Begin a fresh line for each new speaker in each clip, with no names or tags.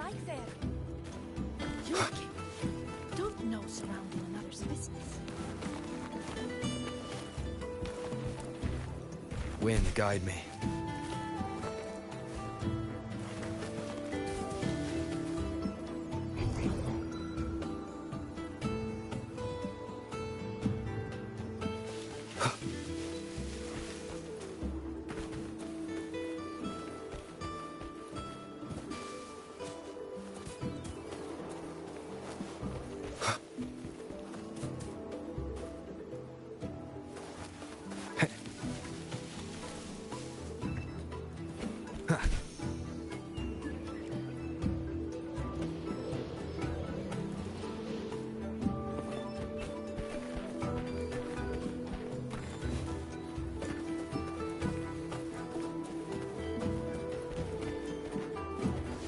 like there? You don't know surrounding another's business.
Wind, guide me.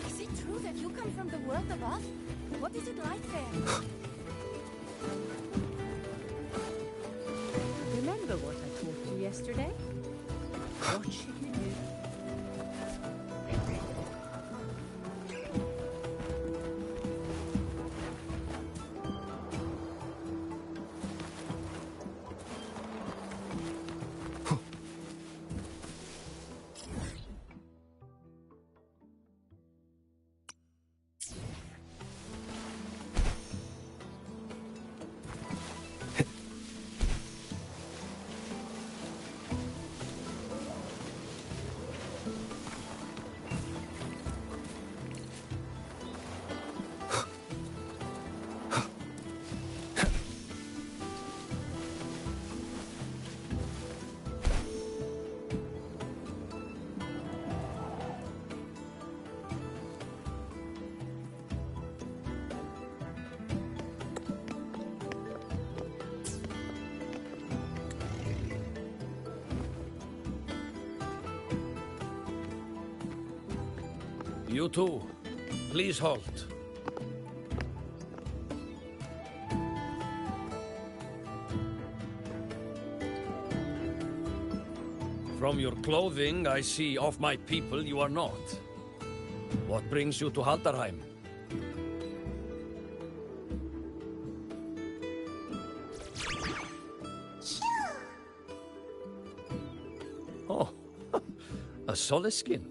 Is it true that you come from the world above? What is it like there?
Remember what I taught you yesterday? What should you do?
You too. Please halt. From your clothing, I see of my people you are not. What brings you to Haldarheim? Oh, a Soliskin.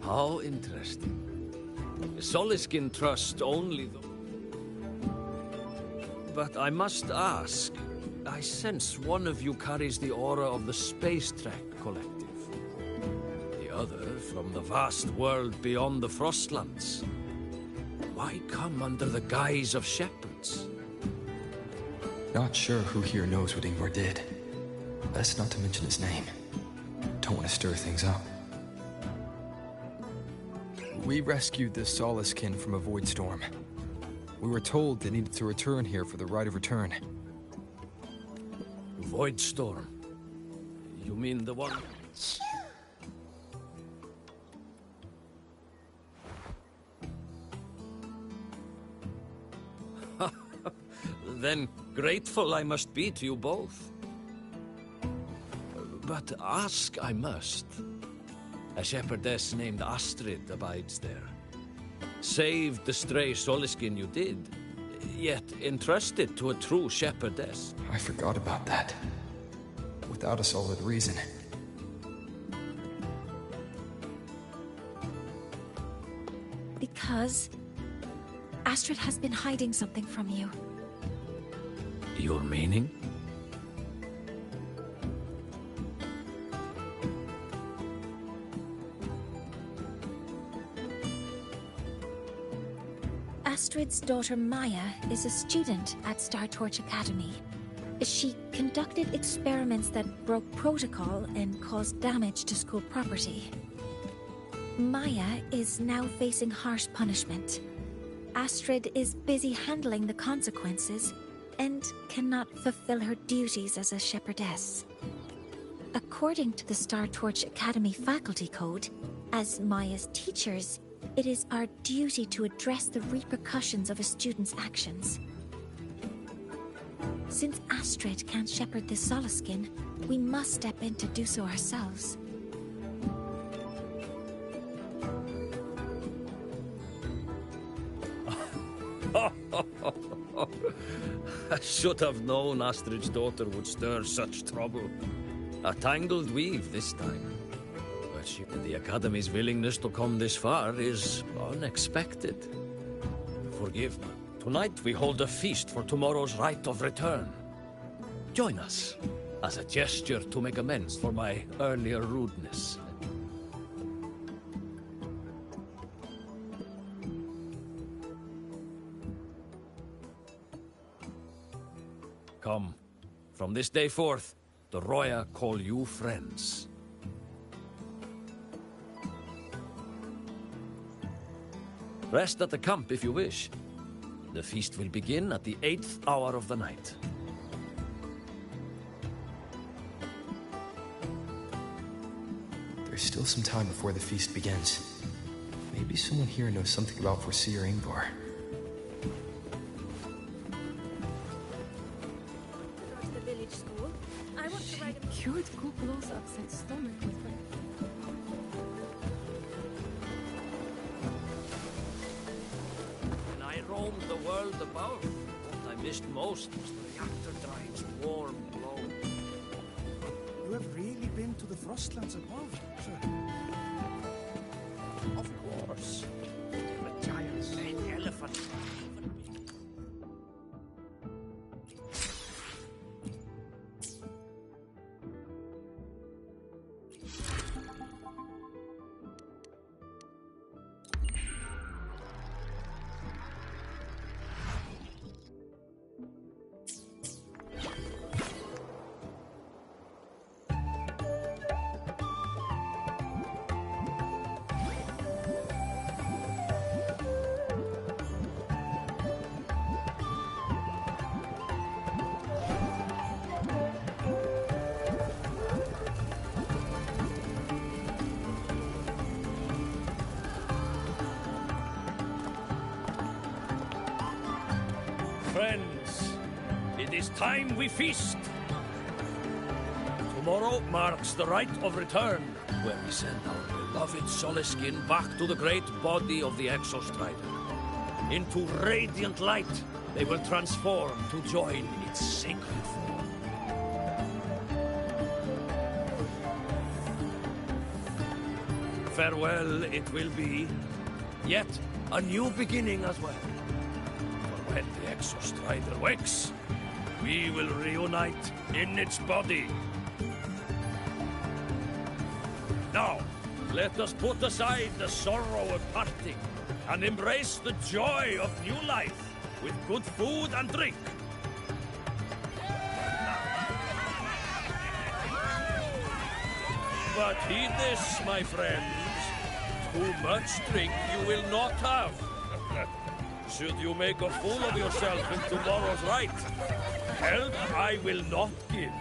How interesting. Soliskin trust only the... But I must ask, I sense one of you carries the aura of the Space Trek Collective. The other from the vast world beyond the Frostlands. Why come under the guise of shepherds?
Not sure who here knows what Ingvar did. Best not to mention his name. Don't want to stir things up. We rescued the Soliskin from a void storm. We were told they needed to return here for the rite of return.
Void storm? You mean the one... Then grateful I must be to you both. But ask I must. A shepherdess named Astrid abides there. Saved the stray Soliskin you did, yet entrusted to a true shepherdess.
I forgot about that. Without a solid reason.
Because Astrid has been hiding something from you.
Your meaning?
Astrid's daughter Maya is a student at Star Torch Academy. She conducted experiments that broke protocol and caused damage to school property. Maya is now facing harsh punishment. Astrid is busy handling the consequences and cannot fulfill her duties as a shepherdess. According to the Star Torch Academy faculty code, as Maya's teachers, it is our duty to address the repercussions of a student's actions. Since Astrid can't shepherd this Solaskin, we must step in to do so ourselves.
I should have known Astrid's daughter would stir such trouble. A tangled weave this time. But the Academy's willingness to come this far is unexpected. Forgive me. Tonight we hold a feast for tomorrow's rite of return. Join us, as a gesture to make amends for my earlier rudeness. Come, from this day forth, the Roya call you friends. Rest at the camp if you wish. The feast will begin at the 8th hour of the night.
There's still some time before the feast begins. Maybe someone here knows something about Foreseer Ingvar.
The village school. I want to write a
Cured Kukul's upset stomach with her.
When I roamed the world above, what I missed most was the reactor drive's warm glow.
You have really been to the Frostlands above, sir?
Of course. The giants and the elephants. Friends, it is time we feast. Tomorrow marks the rite of return, where we send our beloved Solaskin back to the great body of the Exostrider. Into radiant light, they will transform to join in its sacred form. Farewell it will be, yet a new beginning as well. For when the Exostrider wakes, we will reunite in its body. Now, let us put aside the sorrow of parting and embrace the joy of new life with good food and drink. But heed this, my friends. Too much drink you will not have. Should you make a fool of yourself in tomorrow's rite, help I will not give.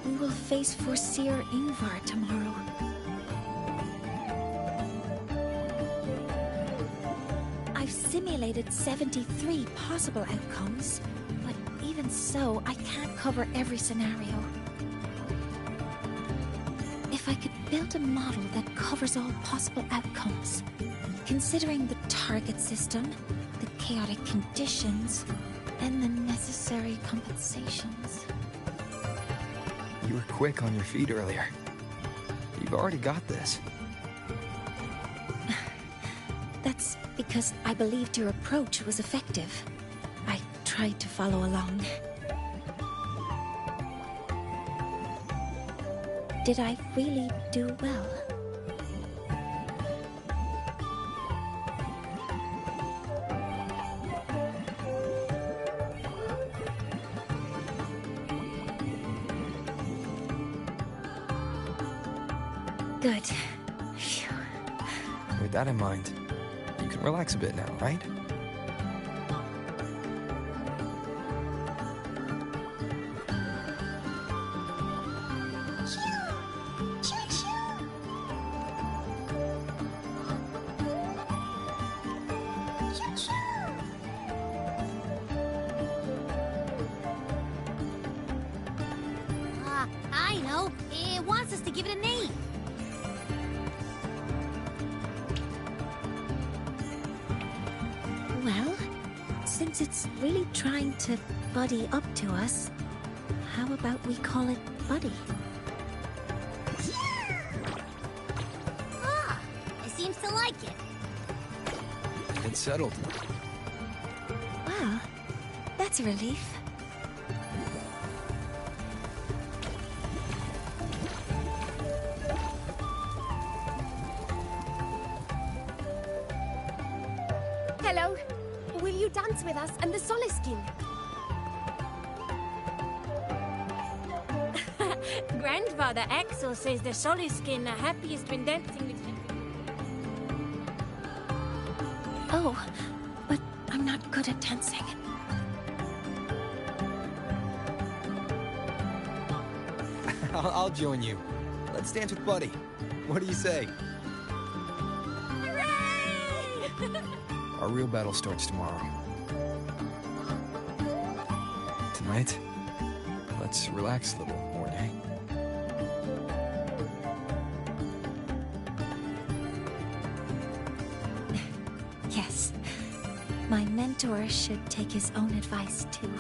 We will face Foreseer Ingvar tomorrow. I've simulated 73 possible outcomes, but even so, I can't cover every scenario. If I could build a model that covers all possible outcomes, considering the target system, the chaotic conditions, and the necessary compensations.
You were quick on your feet earlier. You've already got this.
That's because I believed your approach was effective. I tried to follow along. Did I really do well? Good. Phew.
With that in mind, you can relax a bit now, right?
I know. It wants us to give it a name.
Well, since it's really trying to buddy up to us, how about we call it Buddy?
Ah, it seems to like it.
It's settled.
Well, that's a relief.
Hello. Will you dance with us and the Soliskin?
Grandfather Axel says the Soliskin are happiest when dancing with him.
Oh, but I'm not good at dancing.
I'll join you. Let's dance with Buddy. What do you say?
Hooray!
Our real battle starts tomorrow. Tonight, let's relax a little, Mornay.
Yes. My mentor should take his own advice, too.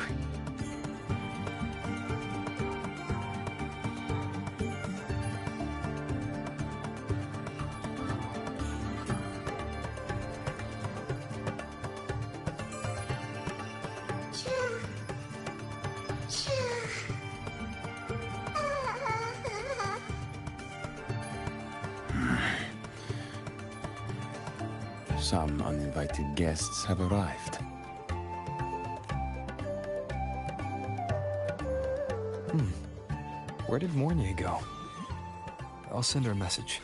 Some uninvited guests have arrived.
Where did Mornay go? I'll send her a message.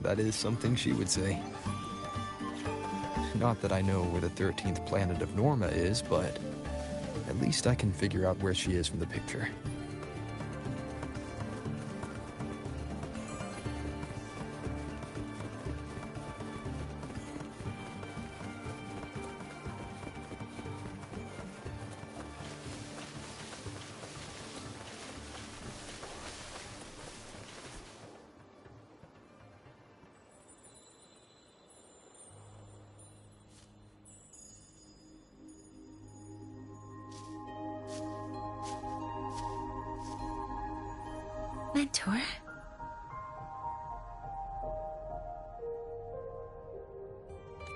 That is something she would say. Not that I know where the 13th planet of Norma is, but at least I can figure out where she is from the picture.
Mentor?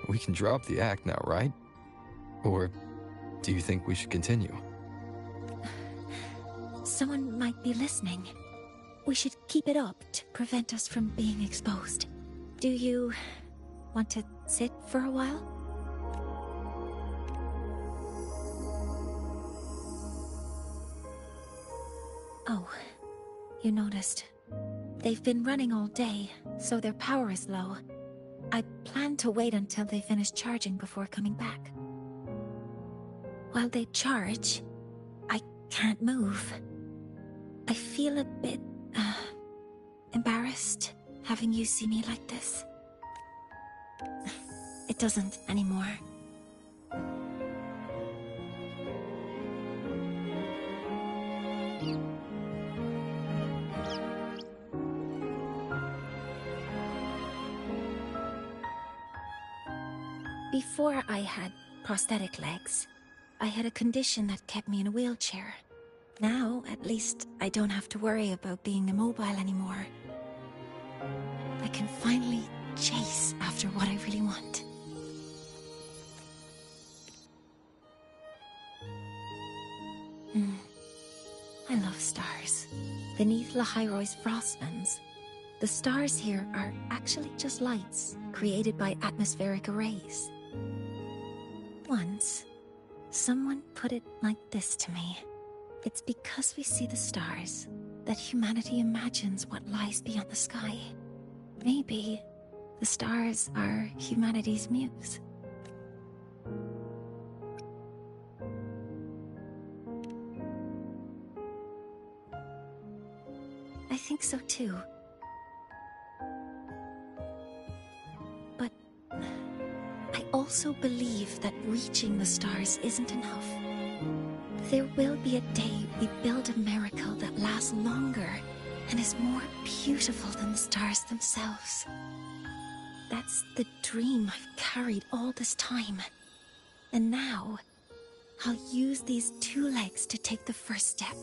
We can drop the act now, right? Or do you think we should continue?
Someone might be listening. We should keep it up to prevent us from being exposed. Do you want to sit for a while? Oh, you noticed. They've been running all day, so their power is low. I plan to wait until they finish charging before coming back. While they charge, I can't move. I feel a bit, embarrassed having you see me like this. It doesn't anymore. Before I had prosthetic legs, I had a condition that kept me in a wheelchair. Now, at least, I don't have to worry about being immobile anymore. I can finally chase after what I really want. I love stars. Beneath Lahairoy's frostlands, the stars here are actually just lights created by atmospheric arrays. Once, someone put it like this to me. It's because we see the stars that humanity imagines what lies beyond the sky. Maybe the stars are humanity's muse. I think so too. But I also believe that reaching the stars isn't enough. There will be a day we build a miracle that lasts longer and is more beautiful than the stars themselves. That's the dream I've carried all this time. And now, I'll use these 2 legs to take the first step.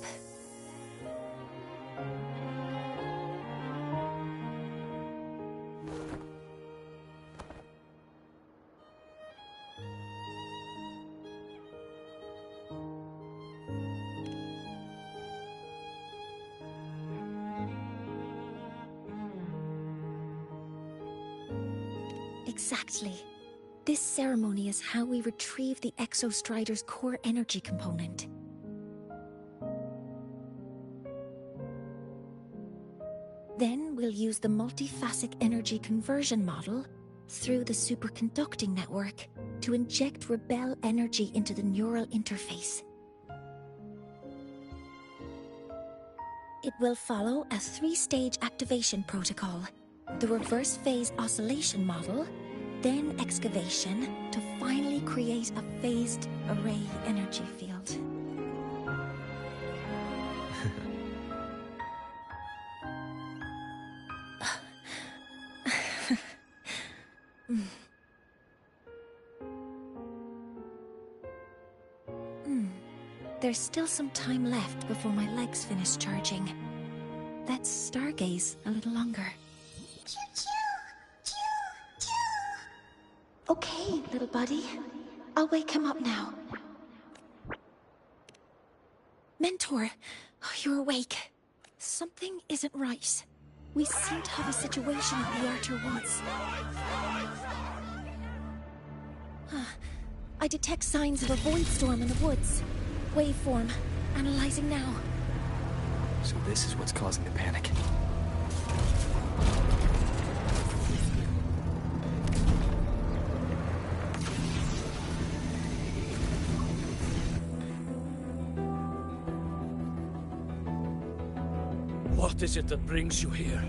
Exactly. This ceremony is how we retrieve the Exostrider's core energy component. Then we'll use the multiphasic energy conversion model through the superconducting network to inject rebel energy into the neural interface. It will follow a 3-stage activation protocol: the reverse phase oscillation model, then excavation, to finally create a phased array energy field. There's still some time left before my legs finish charging. Let's stargaze a little longer. Okay, little buddy. I'll wake him up now. Mentor, you're awake. Something isn't right. We seem to have a situation at the Archer Woods. I detect signs of a void storm in the woods. Waveform. Analyzing now.
So this is what's causing the panic.
What is it that brings you here?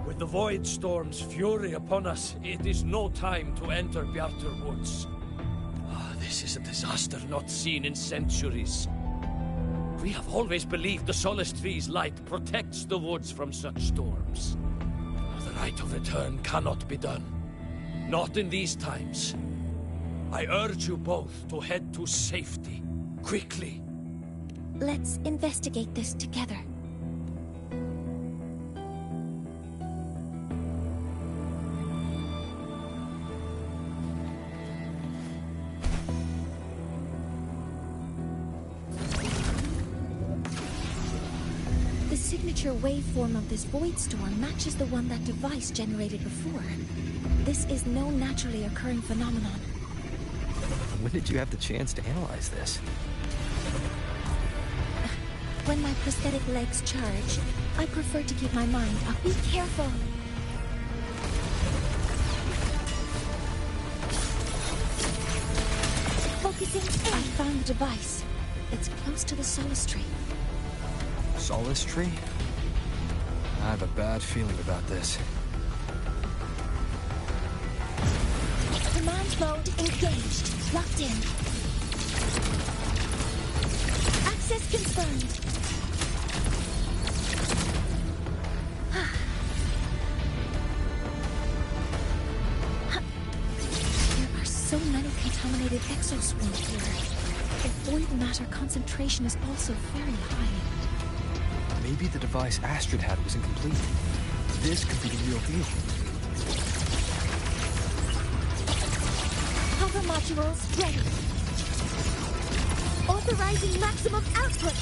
With the Void Storm's fury upon us, it is no time to enter Bjartur Woods. This is a disaster not seen in centuries. We have always believed the Solace Tree's light protects the woods from such storms. The right of return cannot be done. Not in these times. I urge you both to head to safety, quickly.
Let's investigate this together. The signature waveform of this void storm matches the one that device generated before. This is no naturally occurring phenomenon.
When did you have the chance to analyze this?
When my prosthetic legs charge, I prefer to keep my mind up. Be careful! Focusing in! I found the device. It's close to the Solace Tree.
Solace Tree? I have a bad feeling about this.
Command mode engaged. Locked in. Access confirmed. There are so many contaminated exoswarms here. The void matter concentration is also very high.
Maybe the device Astrid had was incomplete. This could be the real deal.
Power modules ready.
Authorizing maximum output!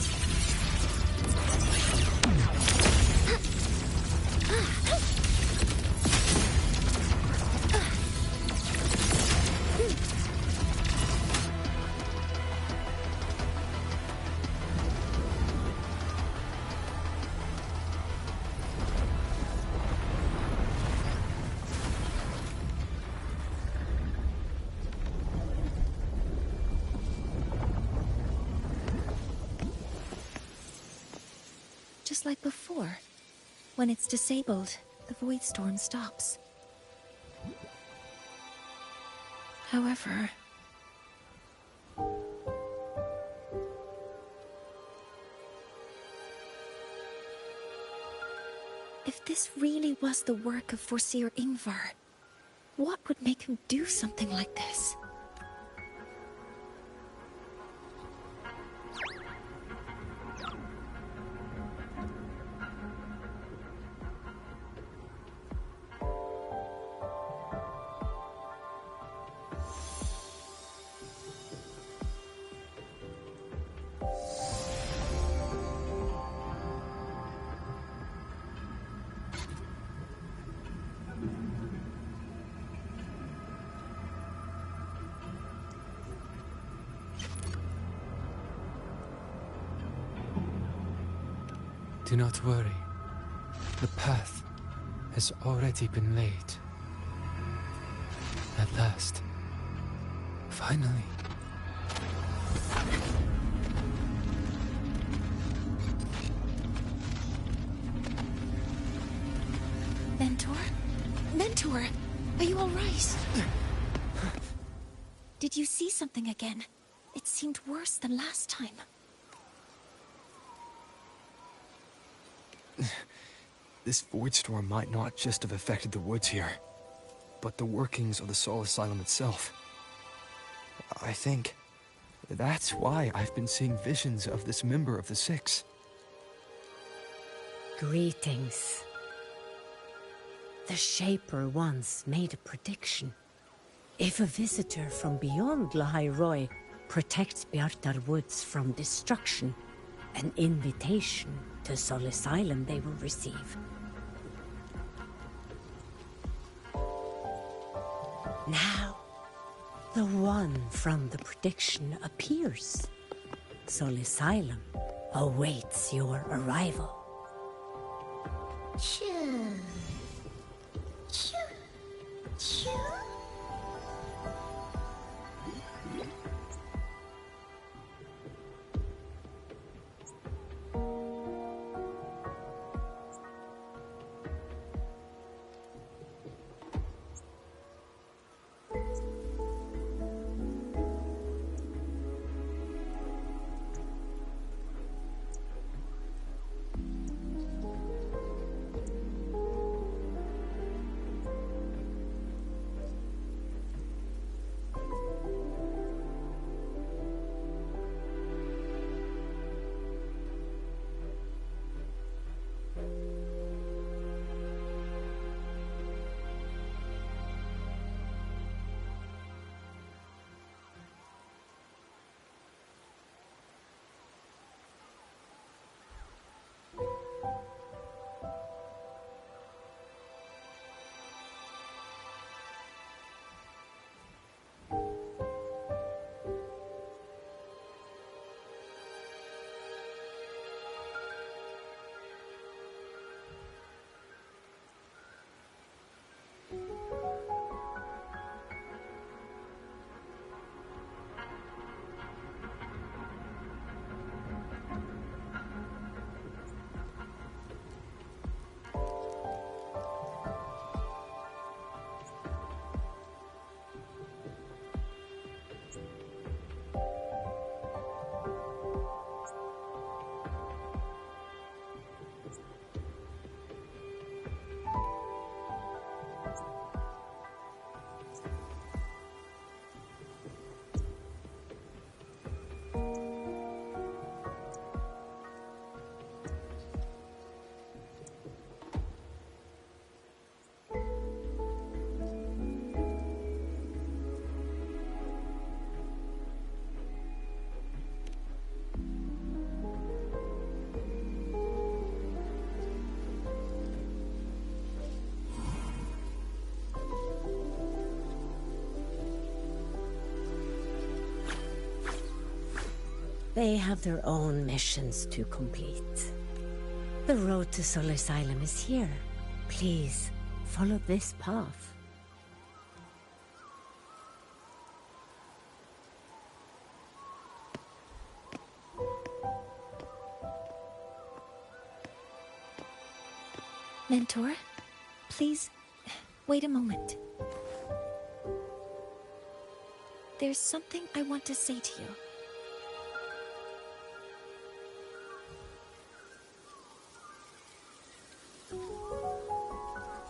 Just like before. When it's disabled, the void storm stops. However... if this really was the work of Foreseer Ingvar, what would make him do something like this?
Do not worry. The path has already been laid. At last. Finally.
Mentor? Mentor! Are you alright? Did you see something again? It seemed worse than last time.
This void storm might not just have affected the woods here, but the workings of the Soul Asylum itself. I think that's why I've been seeing visions of this member of the Six.
Greetings. The Shaper once made a prediction. If a visitor from beyond Lahai Roy protects Bjartar Woods from destruction, an invitation to Soul Asylum they will receive. Now, the one from the prediction appears. Soul Asylum awaits your arrival.
Choo. Choo. Choo.
They have their own missions to complete. The road to Soul Asylum is here. Please, follow this path.
Mentor, please, wait a moment. There's something I want to say to you.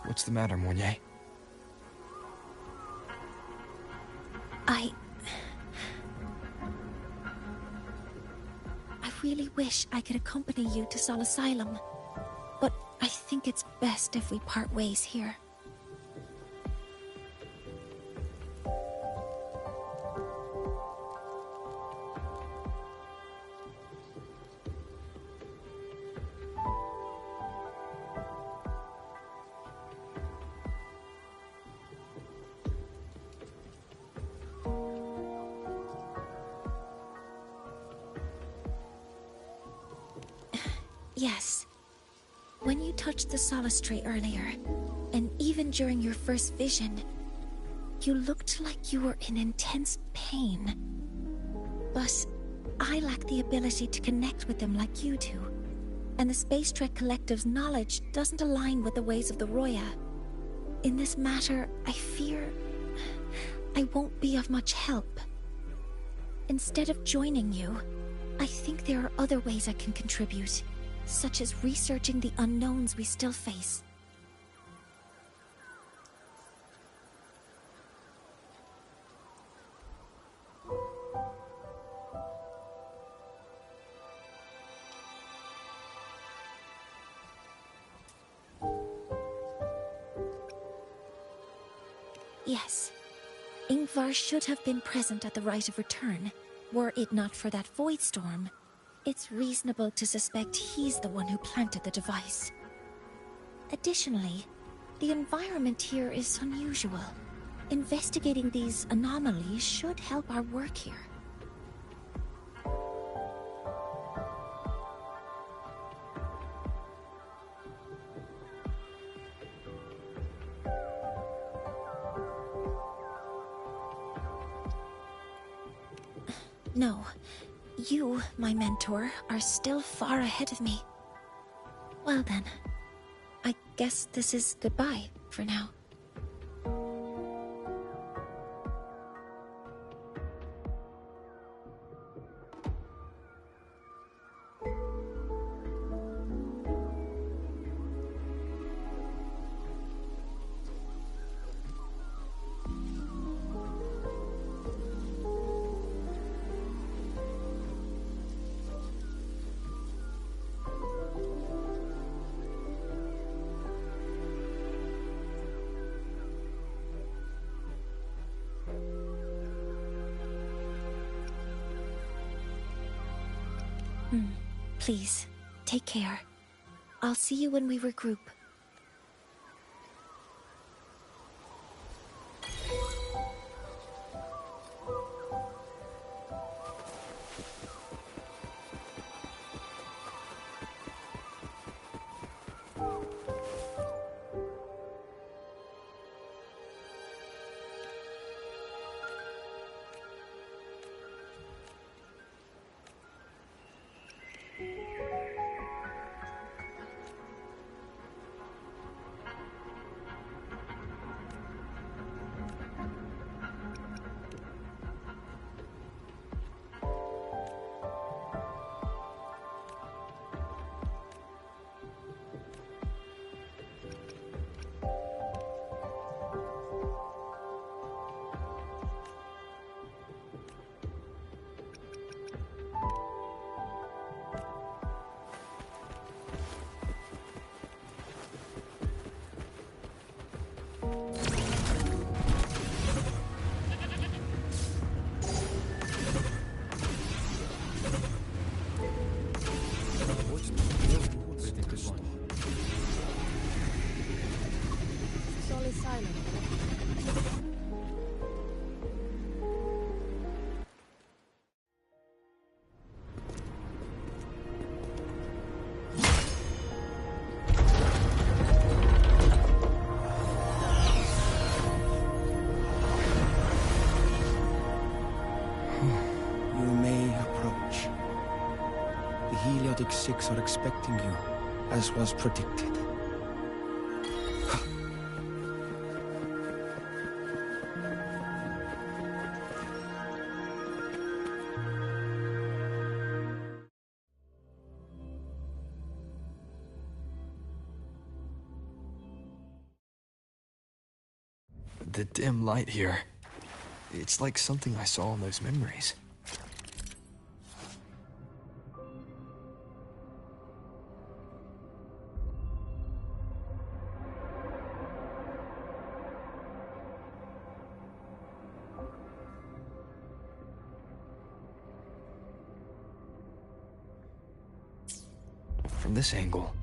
What's the matter, Mornier?
I really wish I could accompany you to Sol Asylum, but I think it's best if we part ways here. Yes. When you touched the Solace Tree earlier, and even during your first vision, you looked like you were in intense pain. But I lack the ability to connect with them like you do, and the Space Trek Collective's knowledge doesn't align with the ways of the Roya. In this matter, I fear I won't be of much help. Instead of joining you, I think there are other ways I can contribute, such as researching the unknowns we still face. Yes, Ingvar should have been present at the rite of return, were it not for that void storm. It's reasonable to suspect he's the one who planted the device. Additionally, the environment here is unusual. Investigating these anomalies should help our work here. No. You, my mentor, are still far ahead of me. Well then, I guess this is goodbye for now. Please, take care. I'll see you when we regroup.
six are expecting you, as was predicted.
The dim light here. It's like something I saw in those memories. From this angle,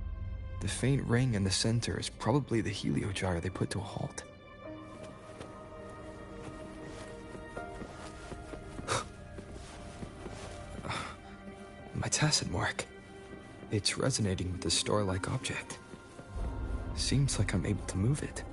the faint ring in the center is probably the heliogyre they put to a halt. My tacit mark. It's resonating with the star-like object. Seems like I'm able to move it.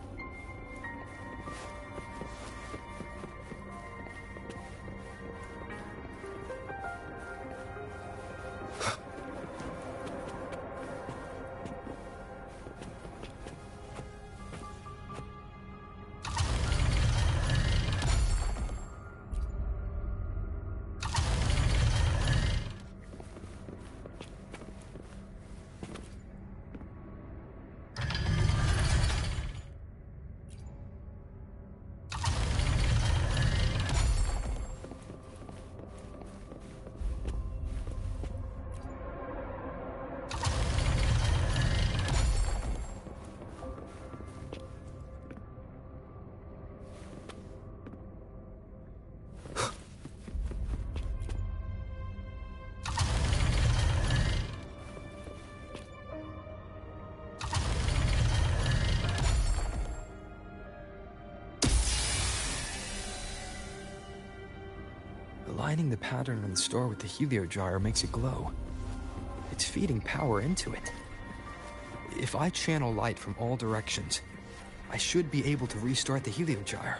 Aligning the pattern on the star with the heliogyre makes it glow. It's feeding power into it. If I channel light from all directions, I should be able to restart the heliogyre.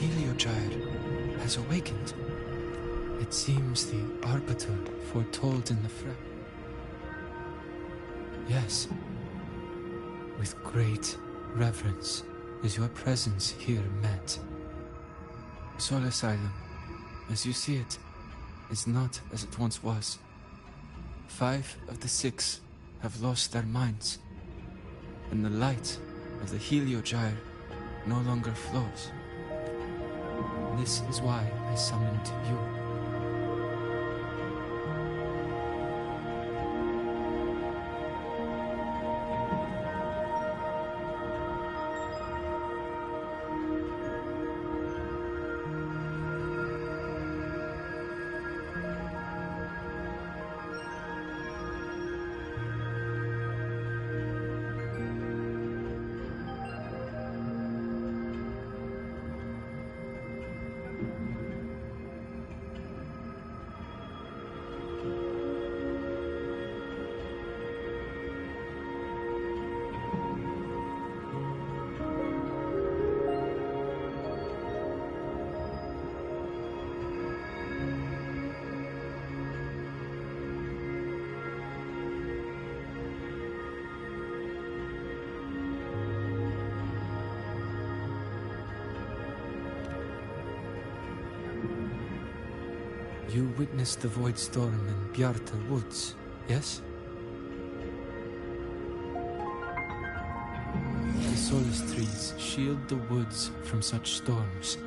Heliogyre has awakened. It seems the Arbiter foretold in the Yes. With great reverence is your presence here met. Sol Asylum, as you see it, is not as it once was. 5 of the 6 have lost their minds, and the light of the Heliogyre no longer flows. This is why I summoned you. You witnessed the Void Storm in Bjarta Woods, yes? The Solace trees shield the woods from such storms.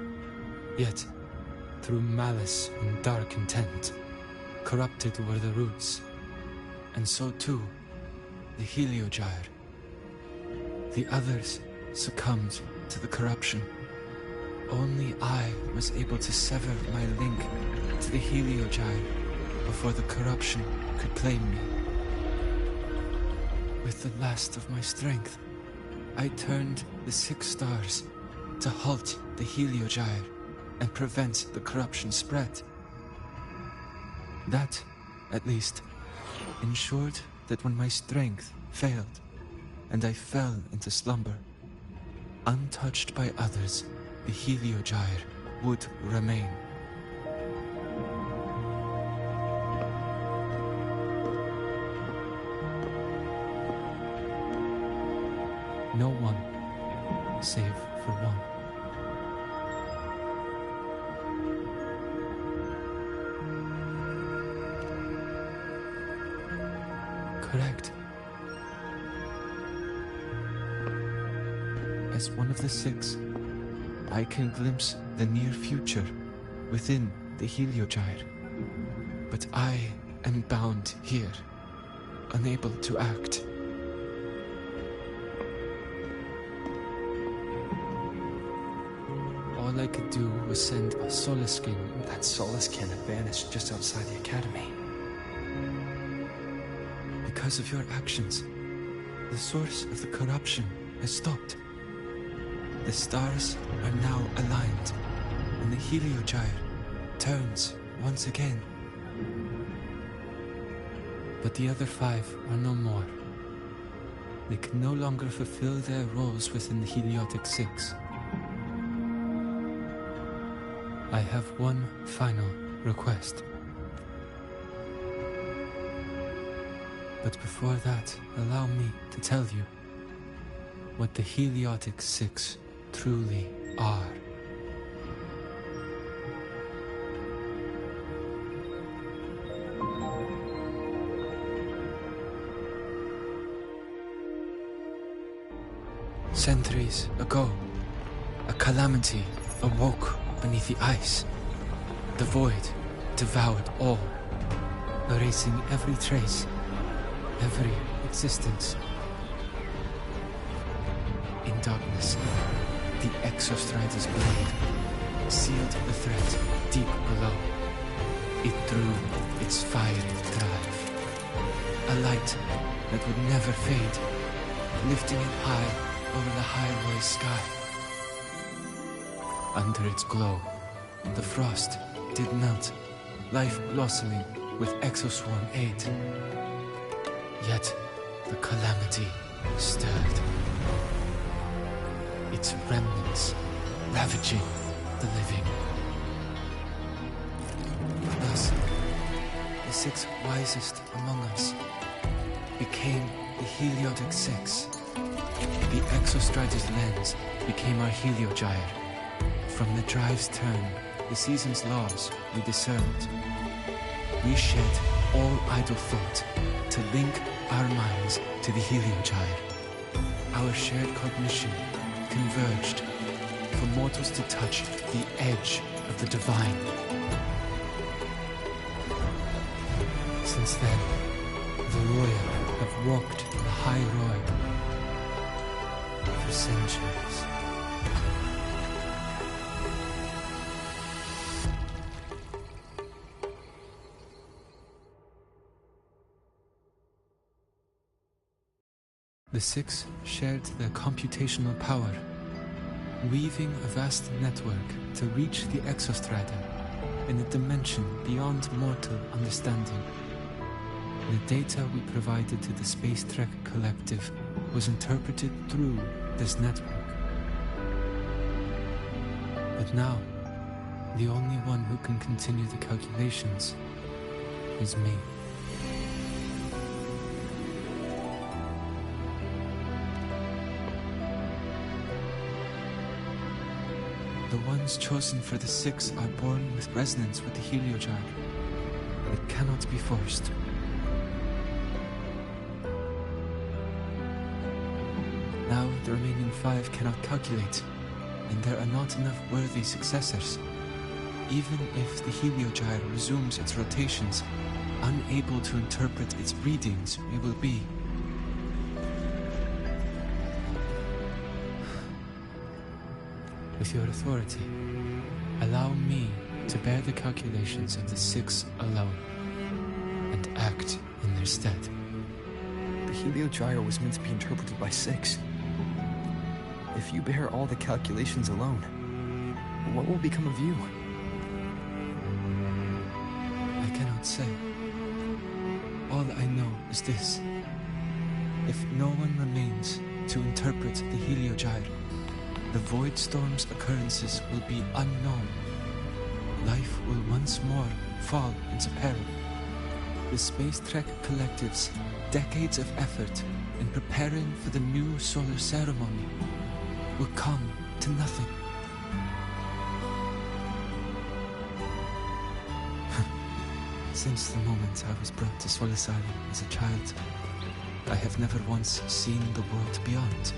Yet, through malice and dark intent, corrupted were the roots. And so too, the Heliogyre. The others succumbed to the corruption. Only I was able to sever my link to the Heliogyre before the corruption could claim me. With the last of my strength, I turned the 6 stars to halt the Heliogyre and prevent the corruption spread. That, at least, ensured that when my strength failed and I fell into slumber, untouched by others, the Heliogyre would remain. No one, save for one. Correct. As one of the 6, I can glimpse the near future within the Heliogyre. But I am bound here, unable to act. All I could do was send a Solaskin.
That Solaskin had vanished just outside the academy.
Because of your actions, the source of the corruption has stopped. The stars are now aligned, and the Heliogyre turns once again. But the other 5 are no more. They can no longer fulfill their roles within the Heliotic 6. I have one final request. But before that, allow me to tell you what the Heliotic 6 truly are. Centuries ago, a calamity awoke beneath the ice. The void devoured all, erasing every trace, every existence. In darkness, the Exostrider's blade sealed the threat deep below. It drew its fiery drive, a light that would never fade, lifting it high over the High sky. Under its glow, the frost did melt, life blossoming with Exoswarm aid. Yet, the calamity stirred, its remnants ravaging the living. Thus, the 6 wisest among us became the Heliotic 6. The Exostrider's lens became our Heliogyre. From the drive's turn, the season's laws we discerned. We shed all idle thought to link our minds to the Heliogyre. Our shared cognition converged for mortals to touch the edge of the divine. Since then, the Roya have walked the High Roy for centuries. The six shared their computational power, weaving a vast network to reach the Exostrata in a dimension beyond mortal understanding. The data we provided to the Space Trek Collective was interpreted through this network. But now, the only one who can continue the calculations is me. The ones chosen for the six are born with resonance with the Heliogyre. It cannot be forced. Now the remaining five cannot calculate, and there are not enough worthy successors. Even if the Heliogyre resumes its rotations, unable to interpret its readings, we will be. With your authority, allow me to bear the calculations of the six alone, and act in their stead.
The Heliogyre was meant to be interpreted by six. If you bear all the calculations alone, what will become of you?
I cannot say. All I know is this. If no one remains to interpret the Heliogyre, the Void Storm's occurrences will be unknown. Life will once more fall into peril. The Space Trek Collective's decades of effort in preparing for the new solar ceremony will come to nothing. Since the moment I was brought to Solace Island as a child, I have never once seen the world beyond.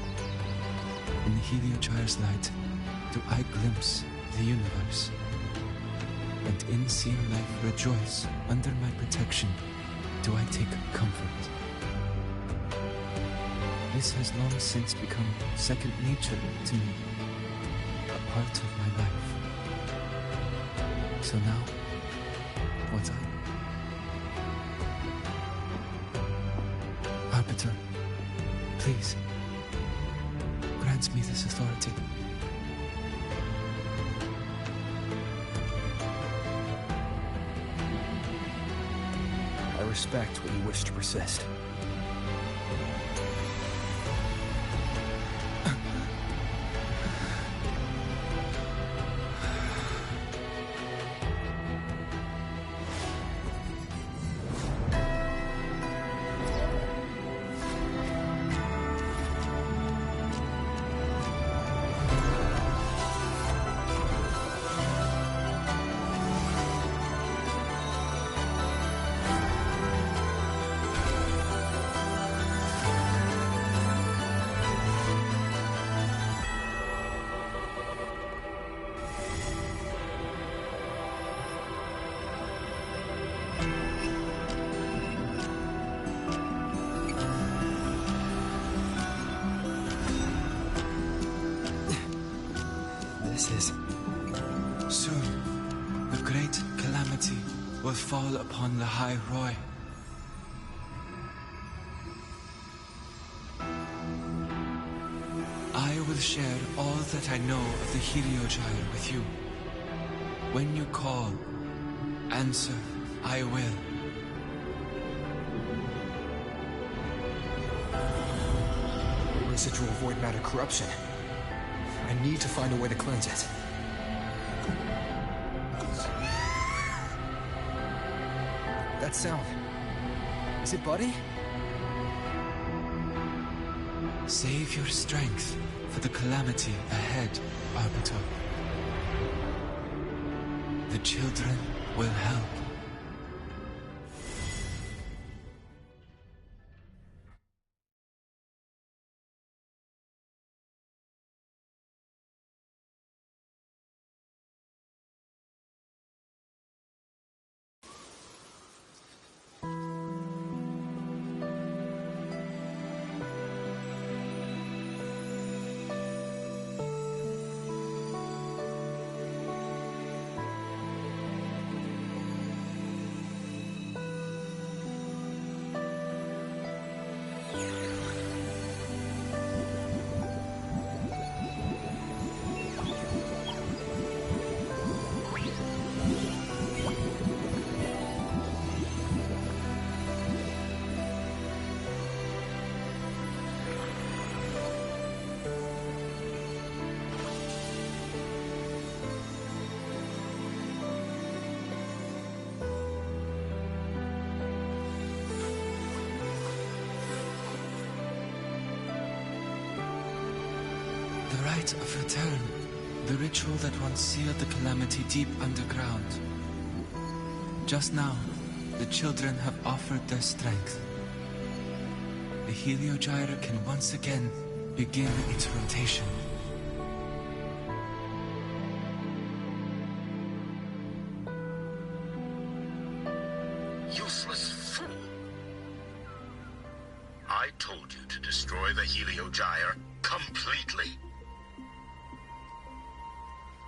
In the Heliogyre's light, do I glimpse the universe. And in seeing life rejoice under my protection, do I take comfort. This has long since become second nature to me, a part of my life. So now, what Arbiter, please, grant me this authority.
I respect what you wish to persist.
Soon, the great calamity will fall upon the High Roy. I will share all that I know of the Heliogyre with you. When you call, answer, I will.
Residual void matter corruption. I need to find a way to cleanse it. That sound. Is it Buddy?
Save your strength for the calamity ahead, Arbiter. The children will help. The rite of return. The ritual that once sealed the calamity deep underground. Just now, the children have offered their strength. The Heliogyre can once again begin its rotation.
Useless fool! I told you to destroy the Heliogyre completely.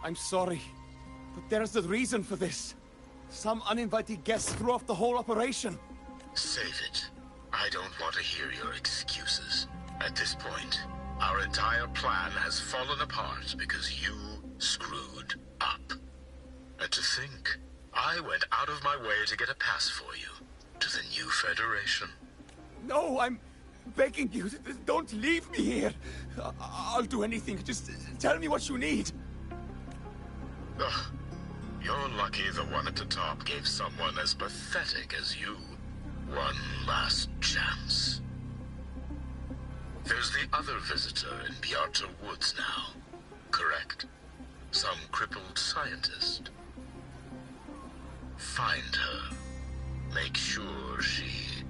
I'm sorry, but there's a reason for this. Some uninvited guests threw off the whole operation.
Save it. I don't want to hear your excuses. At this point, our entire plan has fallen apart because you screwed up. And to think, I went out of my way to get a pass for you to the new Federation.
No, I'm begging you, don't leave me here. I'll do anything, just tell me what you need.
Ugh. You're lucky the one at the top gave someone as pathetic as you one last chance. There's the other visitor in Bjarta Woods now, correct? Some crippled scientist. Find her. Make sure she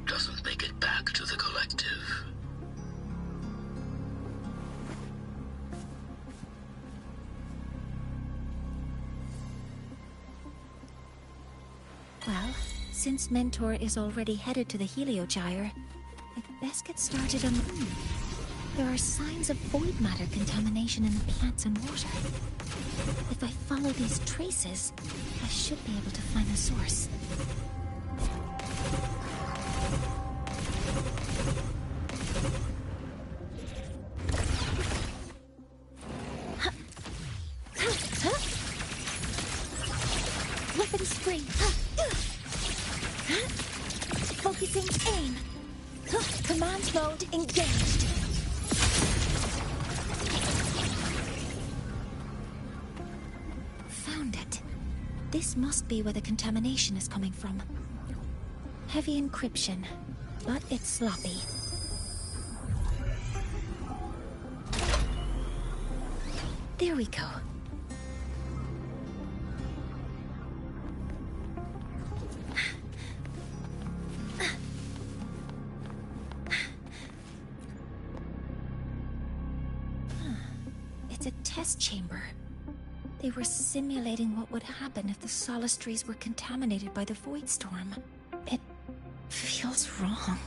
doesn't make it back to the collective.
Well, since Mentor is already headed to the Heliogyre, I'd best get started on... There are signs of void matter contamination in the plants and water. If I follow these traces, I should be able to find the source. Weapons free. Focusing aim. Command mode engaged. Found it. This must be where the contamination is coming from. Heavy encryption, but it's sloppy. There we go. It's a test chamber. They were simulating what would happen if the Solace trees were contaminated by the Void Storm. It feels wrong.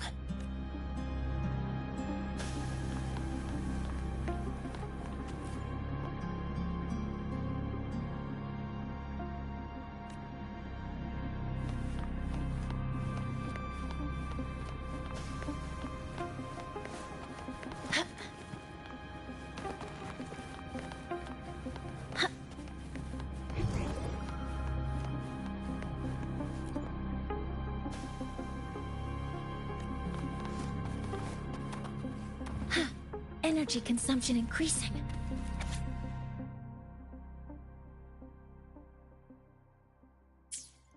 Energy consumption increasing.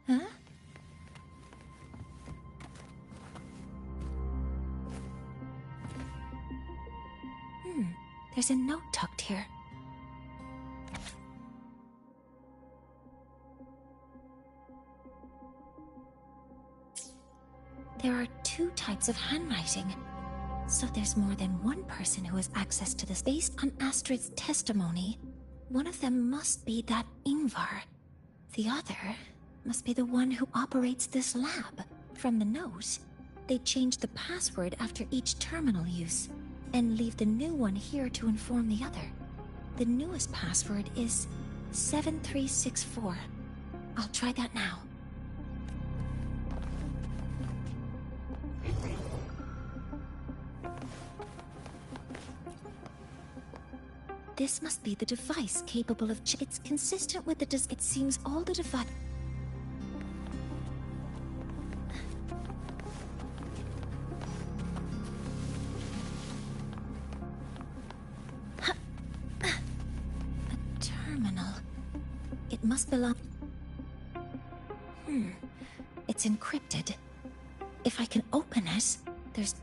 Huh? There's a note tucked here. There are two types of handwriting. So there's more than one person who has access to this. Based on Astrid's testimony, one of them must be that Ingvar. The other must be the one who operates this lab. From the note, they change the password after each terminal use, and leave the new one here to inform the other. The newest password is 7364. I'll try that now. This must be the device capable of it's consistent with the it seems all the device. A terminal. It must belong. It's encrypted. If I can open it,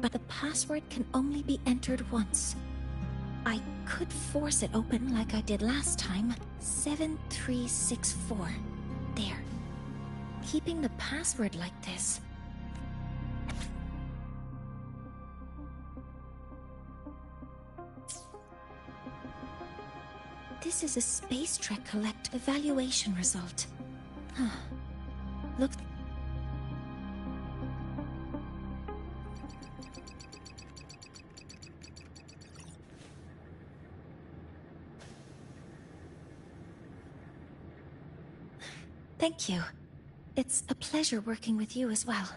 but the password can only be entered once. I could force it open like I did last time. 7364. There. Keeping the password like this. This is a Space Trek Collect evaluation result. Huh. Look. Thank you. It's a pleasure working with you as well.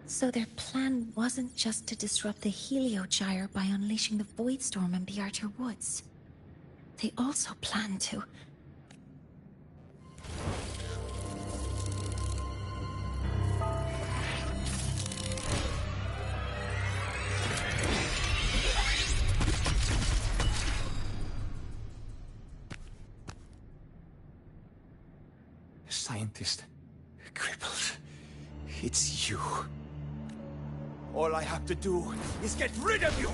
So their plan wasn't just to disrupt the Heliogyre by unleashing the Voidstorm in Bjartar Woods. They also planned to...
Scientist. Crippled. It's you. All I have to do is get rid of you!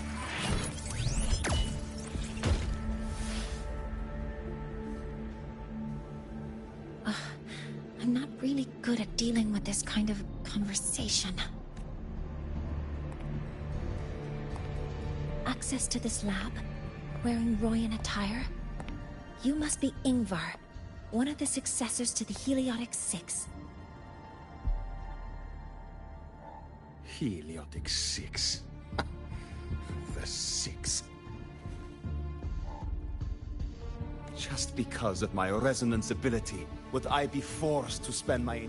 I'm not really good at dealing with this kind of conversation. Access to this lab? Wearing Royan attire? You must be Ingvar, one of the successors to the Heliotic Six.
Heliotic Six. The Six. Just because of my resonance ability, would I be forced to spend my...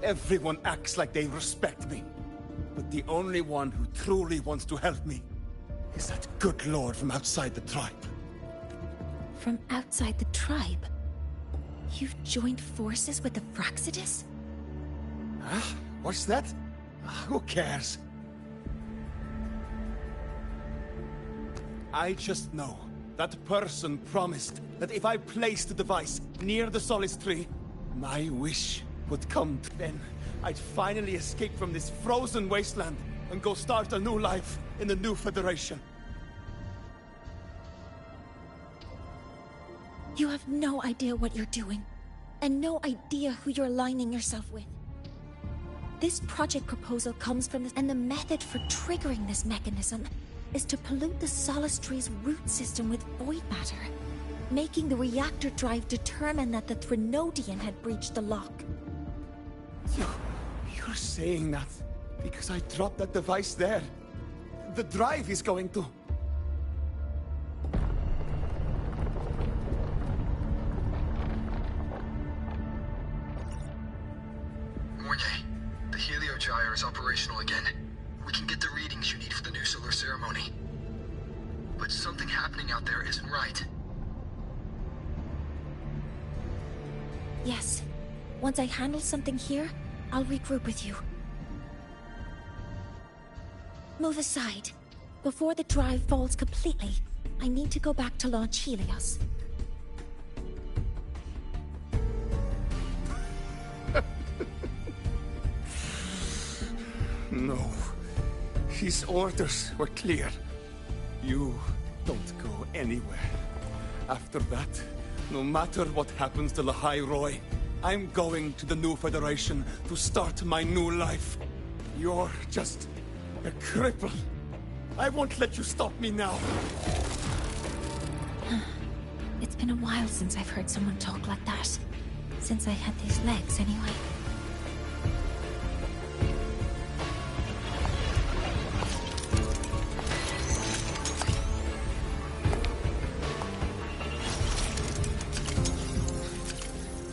Everyone acts like they respect me. But the only one who truly wants to help me is that good lord from outside the tribe.
From outside the tribe? You've joined forces with the Fraxidus?
Huh? What's that? Who cares? I just know that person promised that if I placed the device near the Solace Tree, my wish would come. Then I'd finally escape from this frozen wasteland and go start a new life in the new Federation.
You have no idea what you're doing, and no idea who you're aligning yourself with. This project proposal comes from this, and the method for triggering this mechanism is to pollute the Solace Tree's root system with void matter, making the reactor drive determine that the Threnodian had breached the lock.
You're saying that because I dropped that device there. The drive is going to...
The Heliogyre is operational again. We can get the readings you need for the new solar ceremony. But something happening out there isn't right.
Yes. Once I handle something here, I'll regroup with you. Move aside. Before the drive falls completely, I need to go back to launch Helios.
No. His orders were clear. You don't go anywhere. After that, no matter what happens to Lahai Roy, I'm going to the new Federation to start my new life. You're just a cripple. I won't let you stop me now.
It's been a while since I've heard someone talk like that. Since I had these legs, anyway.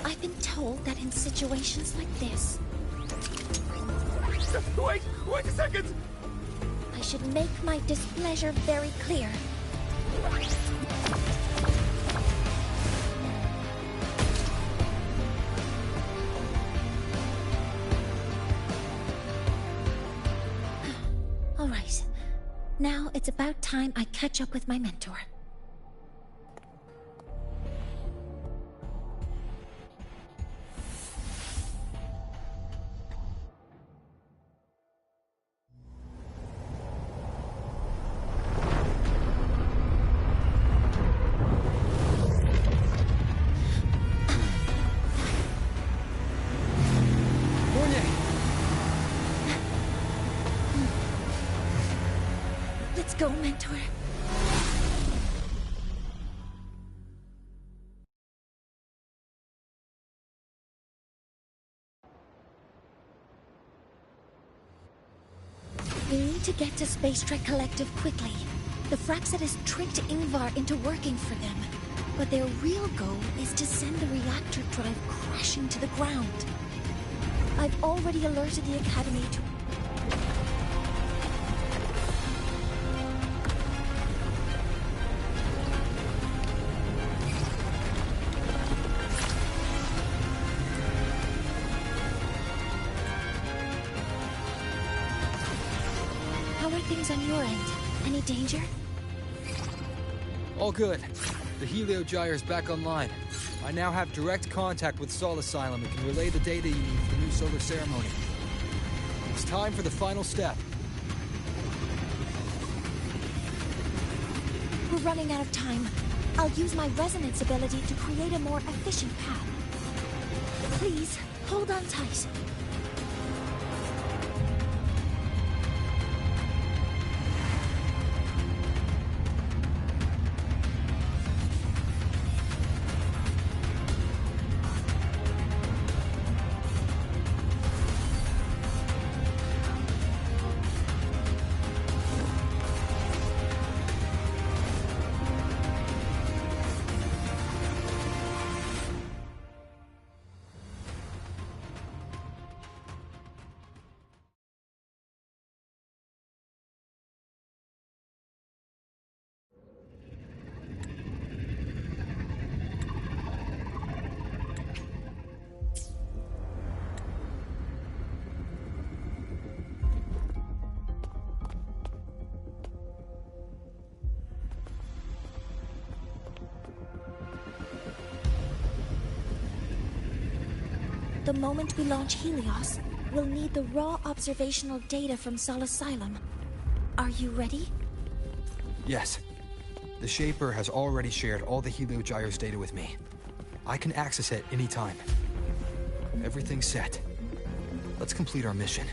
I've been told that in situations like this...
Wait a second!
I should make my displeasure very clear. All right. Now it's about time I catch up with my mentor. Let's go, Mentor. We need to get to Space Trek Collective quickly. The Fraxidus tricked Ingvar into working for them, but their real goal is to send the reactor drive crashing to the ground. I've already alerted the Academy to... How are things on your end? Any danger?
All good. The Heliogyre's back online. I now have direct contact with Sol Asylum and can relay the data you need for the new solar ceremony. It's time for the final step.
We're running out of time. I'll use my resonance ability to create a more efficient path. Please, hold on tight. The moment we launch Helios, we'll need the raw observational data from Sol Asylum. Are you ready?
Yes. The Shaper has already shared all the Heliogyre's data with me. I can access it anytime. Everything's set. Let's complete our mission.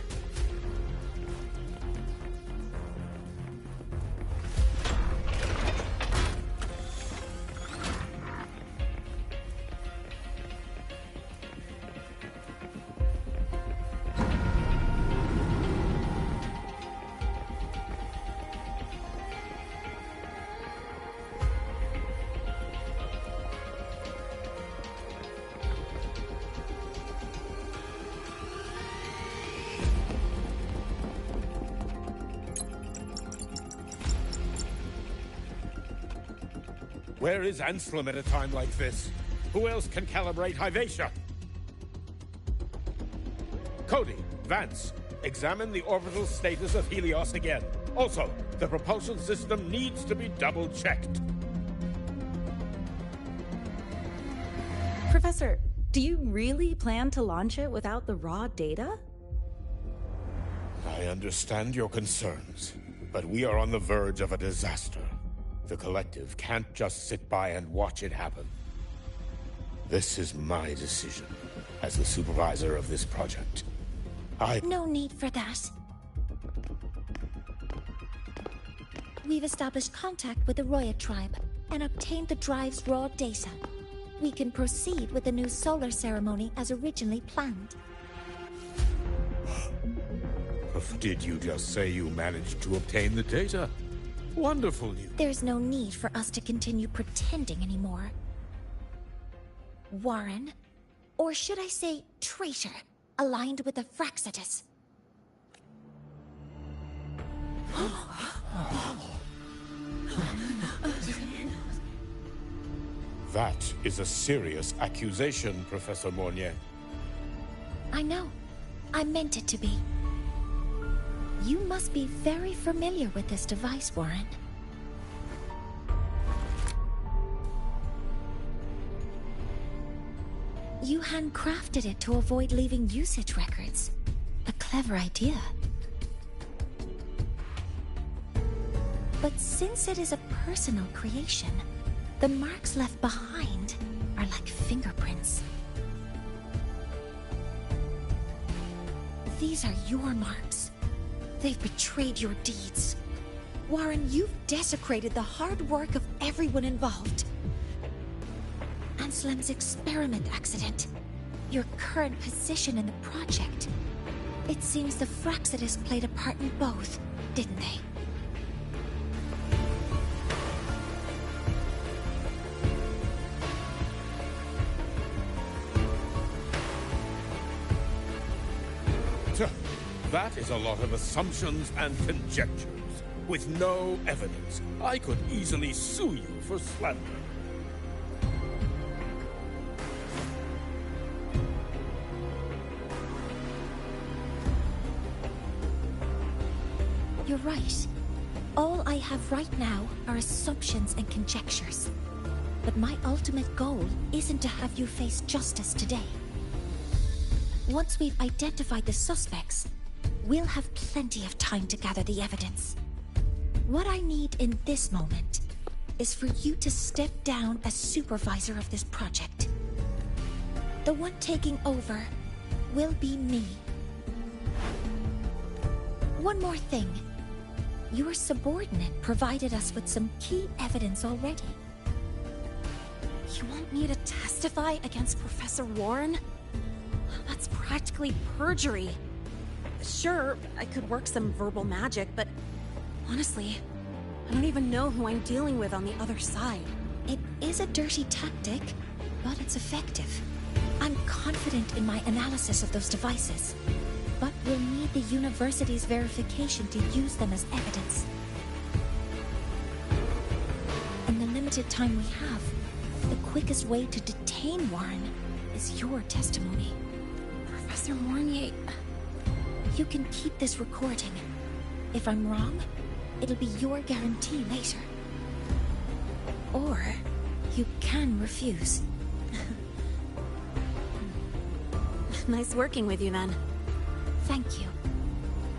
Where is Anselm at a time like this? Who else can calibrate Hyvatia? Cody, Vance, examine the orbital status of Helios again. Also, the propulsion system needs to be double-checked.
Professor, do you really plan to launch it without the raw data?
I understand your concerns, but we are on the verge of a disaster. The Collective can't just sit by and watch it happen. This is my decision, as the supervisor of this project.
No need for that. We've established contact with the Roya tribe and obtained the drive's raw data. We can proceed with the new solar ceremony as originally planned.
Did you just say you managed to obtain the data? Wonderful news.
There's no need for us to continue pretending anymore. Warren, or should I say traitor, aligned with the Fraxidus.
That is a serious accusation, Professor Mornier.
I know. I meant it to be. You must be very familiar with this device, Warren. You handcrafted it to avoid leaving usage records. A clever idea. But since it is a personal creation, the marks left behind are like fingerprints. These are your marks. They've betrayed your deeds. Warren, you've desecrated the hard work of everyone involved. Anselm's experiment accident. Your current position in the project. It seems the Fraxidus played a part in both, didn't they?
That is a lot of assumptions and conjectures, with no evidence. I could easily sue you for slander.
You're right. All I have right now are assumptions and conjectures. But my ultimate goal isn't to have you face justice today. Once we've identified the suspects, we'll have plenty of time to gather the evidence. What I need in this moment is for you to step down as supervisor of this project. The one taking over will be me. One more thing. Your subordinate provided us with some key evidence already.
You want me to testify against Professor Warren? That's practically perjury. Sure, I could work some verbal magic, but honestly, I don't even know who I'm dealing with on the other side.
It is a dirty tactic, but it's effective. I'm confident in my analysis of those devices, but we'll need the university's verification to use them as evidence. In the limited time we have, the quickest way to detain Warren is your testimony.
Professor Mornier...
You can keep this recording. If I'm wrong, it'll be your guarantee later. Or you can refuse.
Nice working with you, then.
Thank you.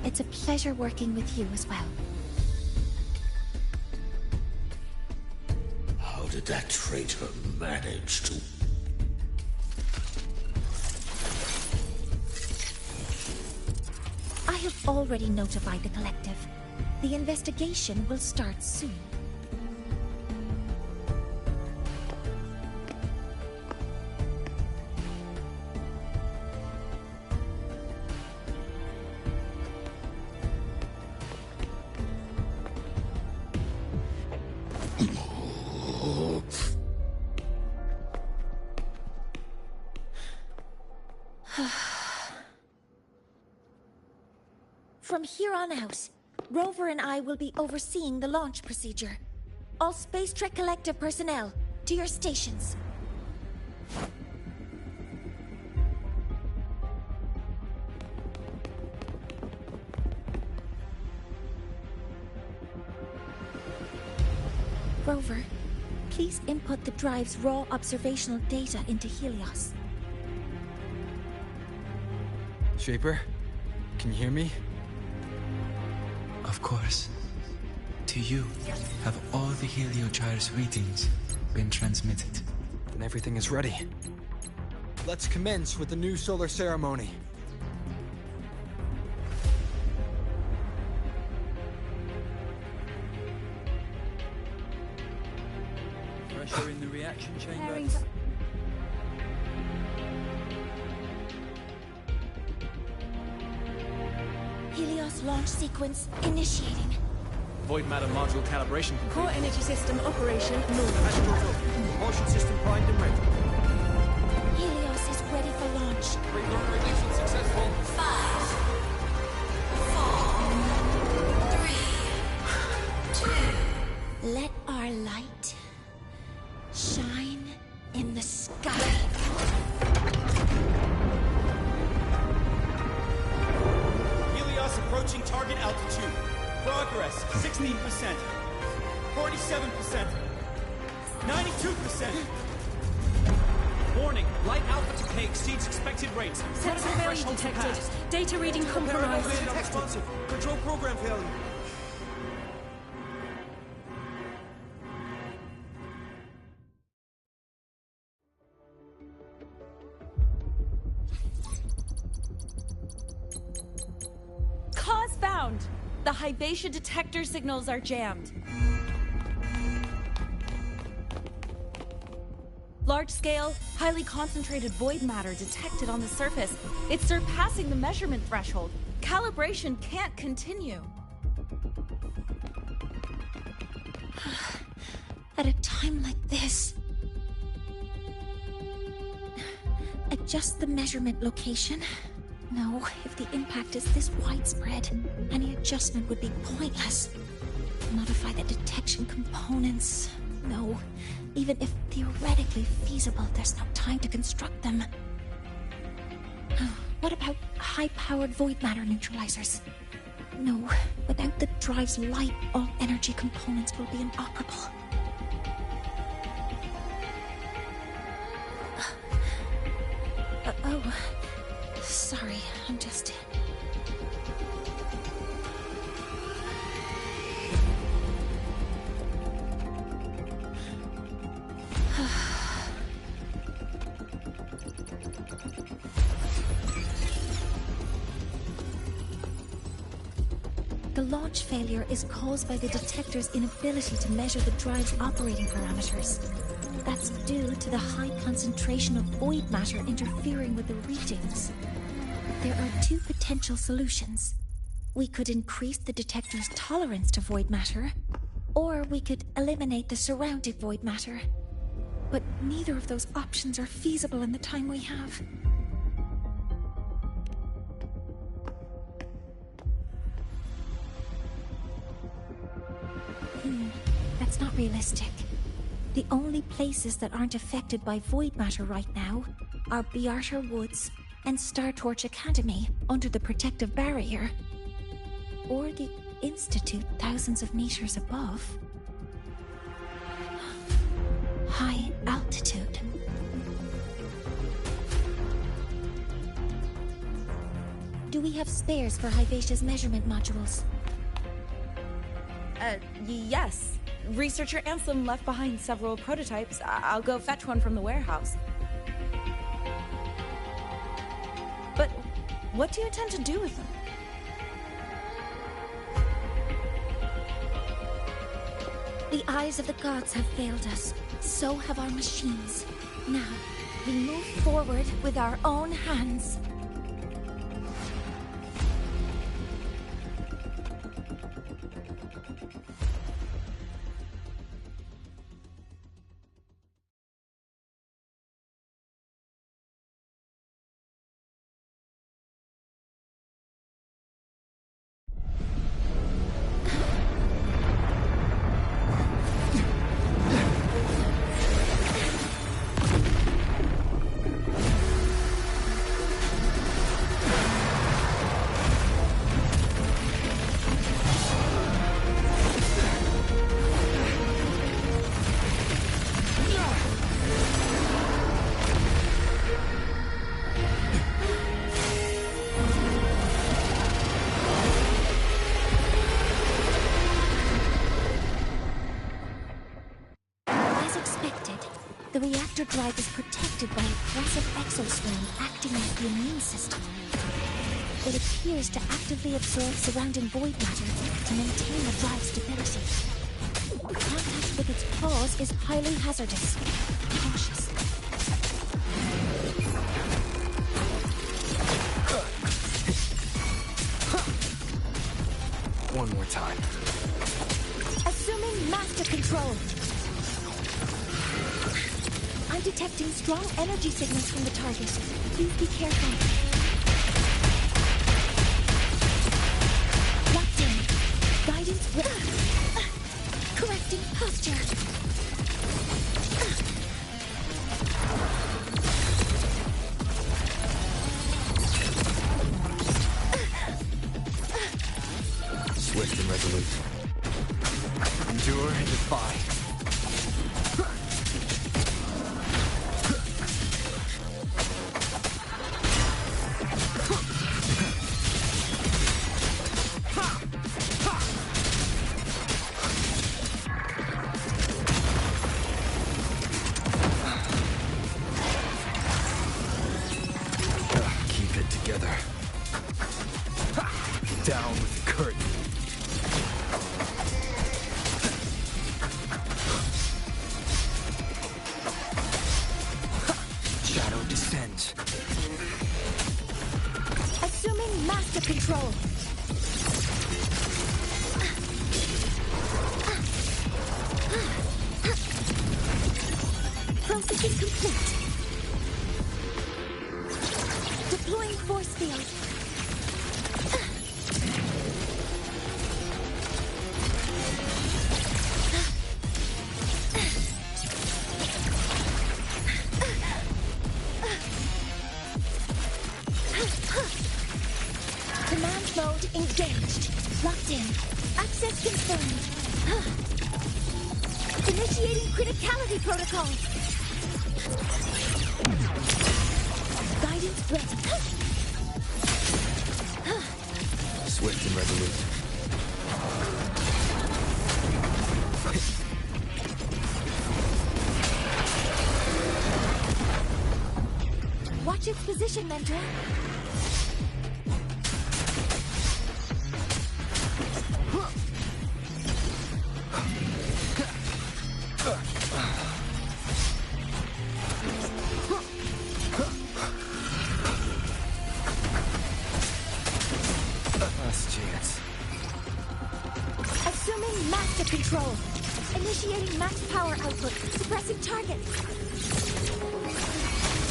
It's a pleasure working with you as well.
How did that traitor manage to...
I have already notified the collective. The investigation will start soon. From here on out, Rover and I will be overseeing the launch procedure. All Space Trek Collective personnel, to your stations. Rover, please input the drive's raw observational data into Helios.
Shaper, can you hear me?
Of course. To you, have all the Heliogyre's readings been transmitted?
Then everything is ready. Let's commence with the new solar ceremony.
Pressure in the reaction chamber.
Helios launch sequence initiating.
Void matter module calibration complete.
Core energy system operation null.
Propulsion system primed and ready.
Helios is ready for launch.
Reburn release successful.
5, 4, 3, 2.
Let our light shine in the sky.
Helios approaching target altitude. Progress 16%, 47%, 92%. Warning, light alpha decay exceeds expected rates.
Sensor failure detected. Data reading compromised.
Responsive. Control program failure.
Cause found.
The Hybatia detector signals are jammed. Large-scale, highly concentrated void matter detected on the surface. It's surpassing the measurement threshold. Calibration can't continue.
At a time like this... Adjust the measurement location. No, if the impact is this widespread, any adjustment would be pointless. Modify the detection components. No, even if theoretically feasible, there's no time to construct them. What about high-powered void matter neutralizers? No, without the drive's light, all energy components will be inoperable. Oh, sorry, I'm just... The launch failure is caused by the detector's inability to measure the drive's operating parameters. That's due to the high concentration of void matter interfering with the readings. There are two potential solutions. We could increase the detector's tolerance to void matter, or we could eliminate the surrounding void matter. But neither of those options are feasible in the time we have. That's not realistic. The only places that aren't affected by void matter right now are Wuthering Woods and Star Torch Academy under the protective barrier. Or the Institute thousands of meters above. High altitude. Do we have spares for Hybatia's measurement modules?
Yes. Researcher Anselm left behind several prototypes. I'll go fetch one from the warehouse. But what do you intend to do with them?
The eyes of the gods have failed us. So have our machines. Now, we move forward with our own hands. The reactor drive is protected by a aggressive exoswarm acting like the immune system. It appears to actively absorb surrounding void matter to maintain the drive's stability. Contact with its claws is highly hazardous. Cautious.
One more time.
Assuming master control. I'm detecting strong energy signals from the target. Please be careful. Locked in. Guidance ready. Correcting posture.
Swift and resolute. Endure and defy. Down with the curtain.
control. Processing complete. Deploying force field. Command mode engaged. Locked in. Access confirmed. Initiating criticality protocol. Guidance ready.
Swift and resolute.
Watch its position, Mentor.
Last chance.
Assuming master control. Initiating max power output. Suppressing target.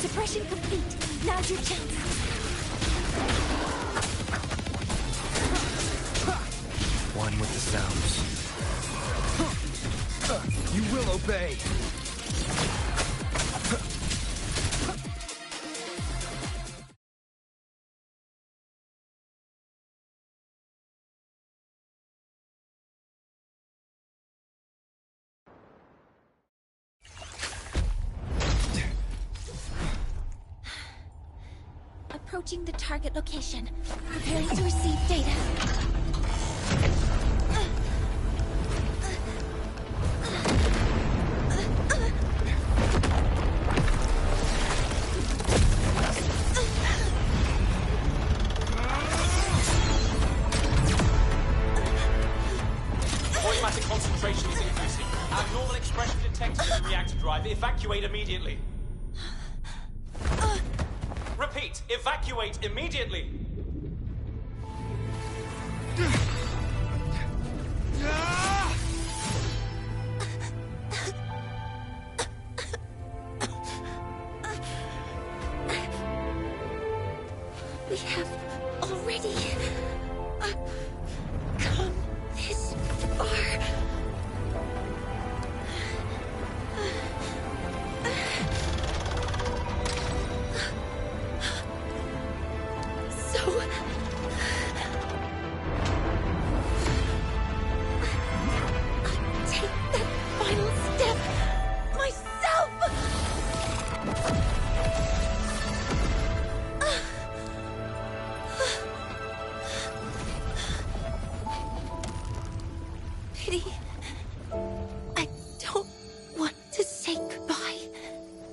Suppression complete. Now's your chance.
One with the sounds. You will obey.
Approaching the target location. Preparing to receive data.
Automatic concentration is increasing. Abnormal expression detected in the reactor drive. Evacuate immediately. Repeat, evacuate immediately.
We have already come this far. I don't want to say goodbye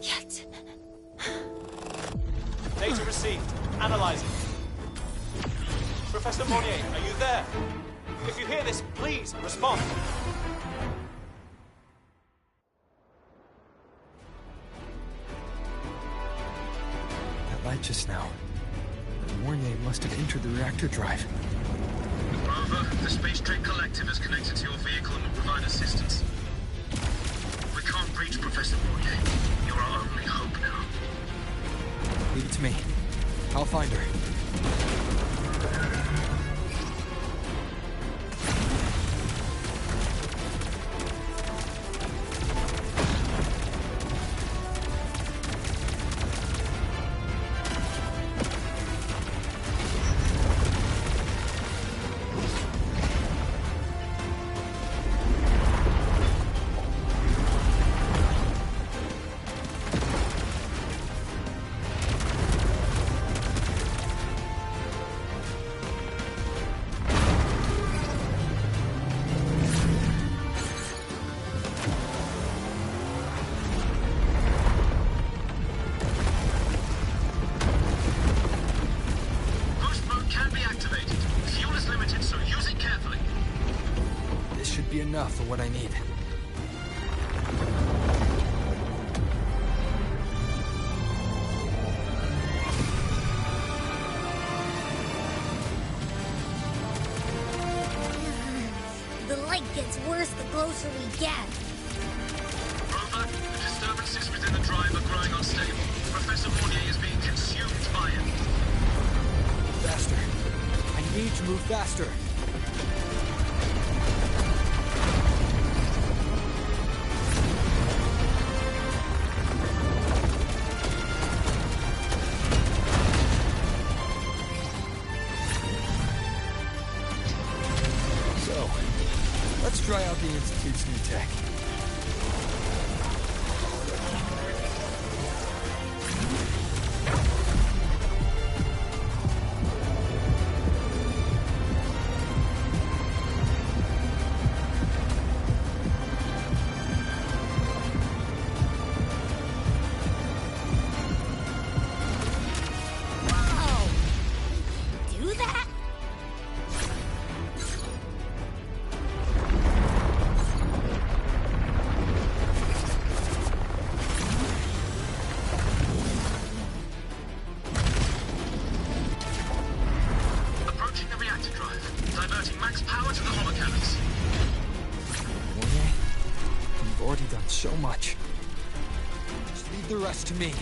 yet.
Data received. Analyzing. Professor Monnier, are you there? If you hear this, please respond.
That light just now. Warnier must have entered the reactor drive.
Over, the Space Trade Collective is connected to your vehicle and will provide assistance. We can't reach Professor Mortier. You're our only hope now.
Leave it to me. I'll find her. Be enough for what I need.
plight gets worse the closer we get.
Rover, the disturbances within the drive are growing unstable. Professor Mornier is being consumed by it.
Faster. I need to move faster. So, let's try out the Institute's new tech. So much. Just leave the rest to me.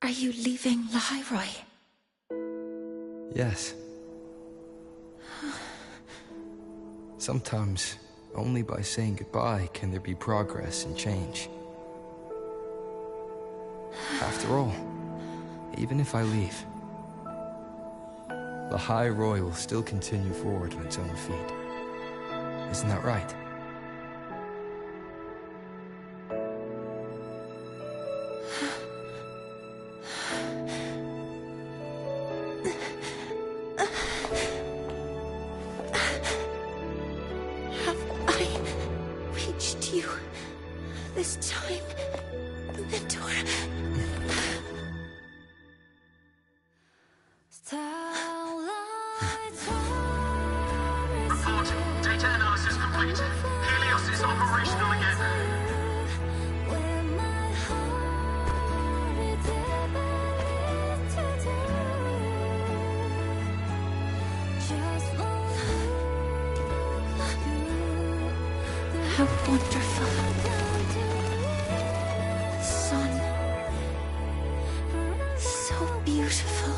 Are you leaving Lahairoi?
Yes. Sometimes, only by saying goodbye can there be progress and change. After all, even if I leave, Lahairoi will still continue forward on its own feet. Isn't that right?
How wonderful. The sun. So beautiful.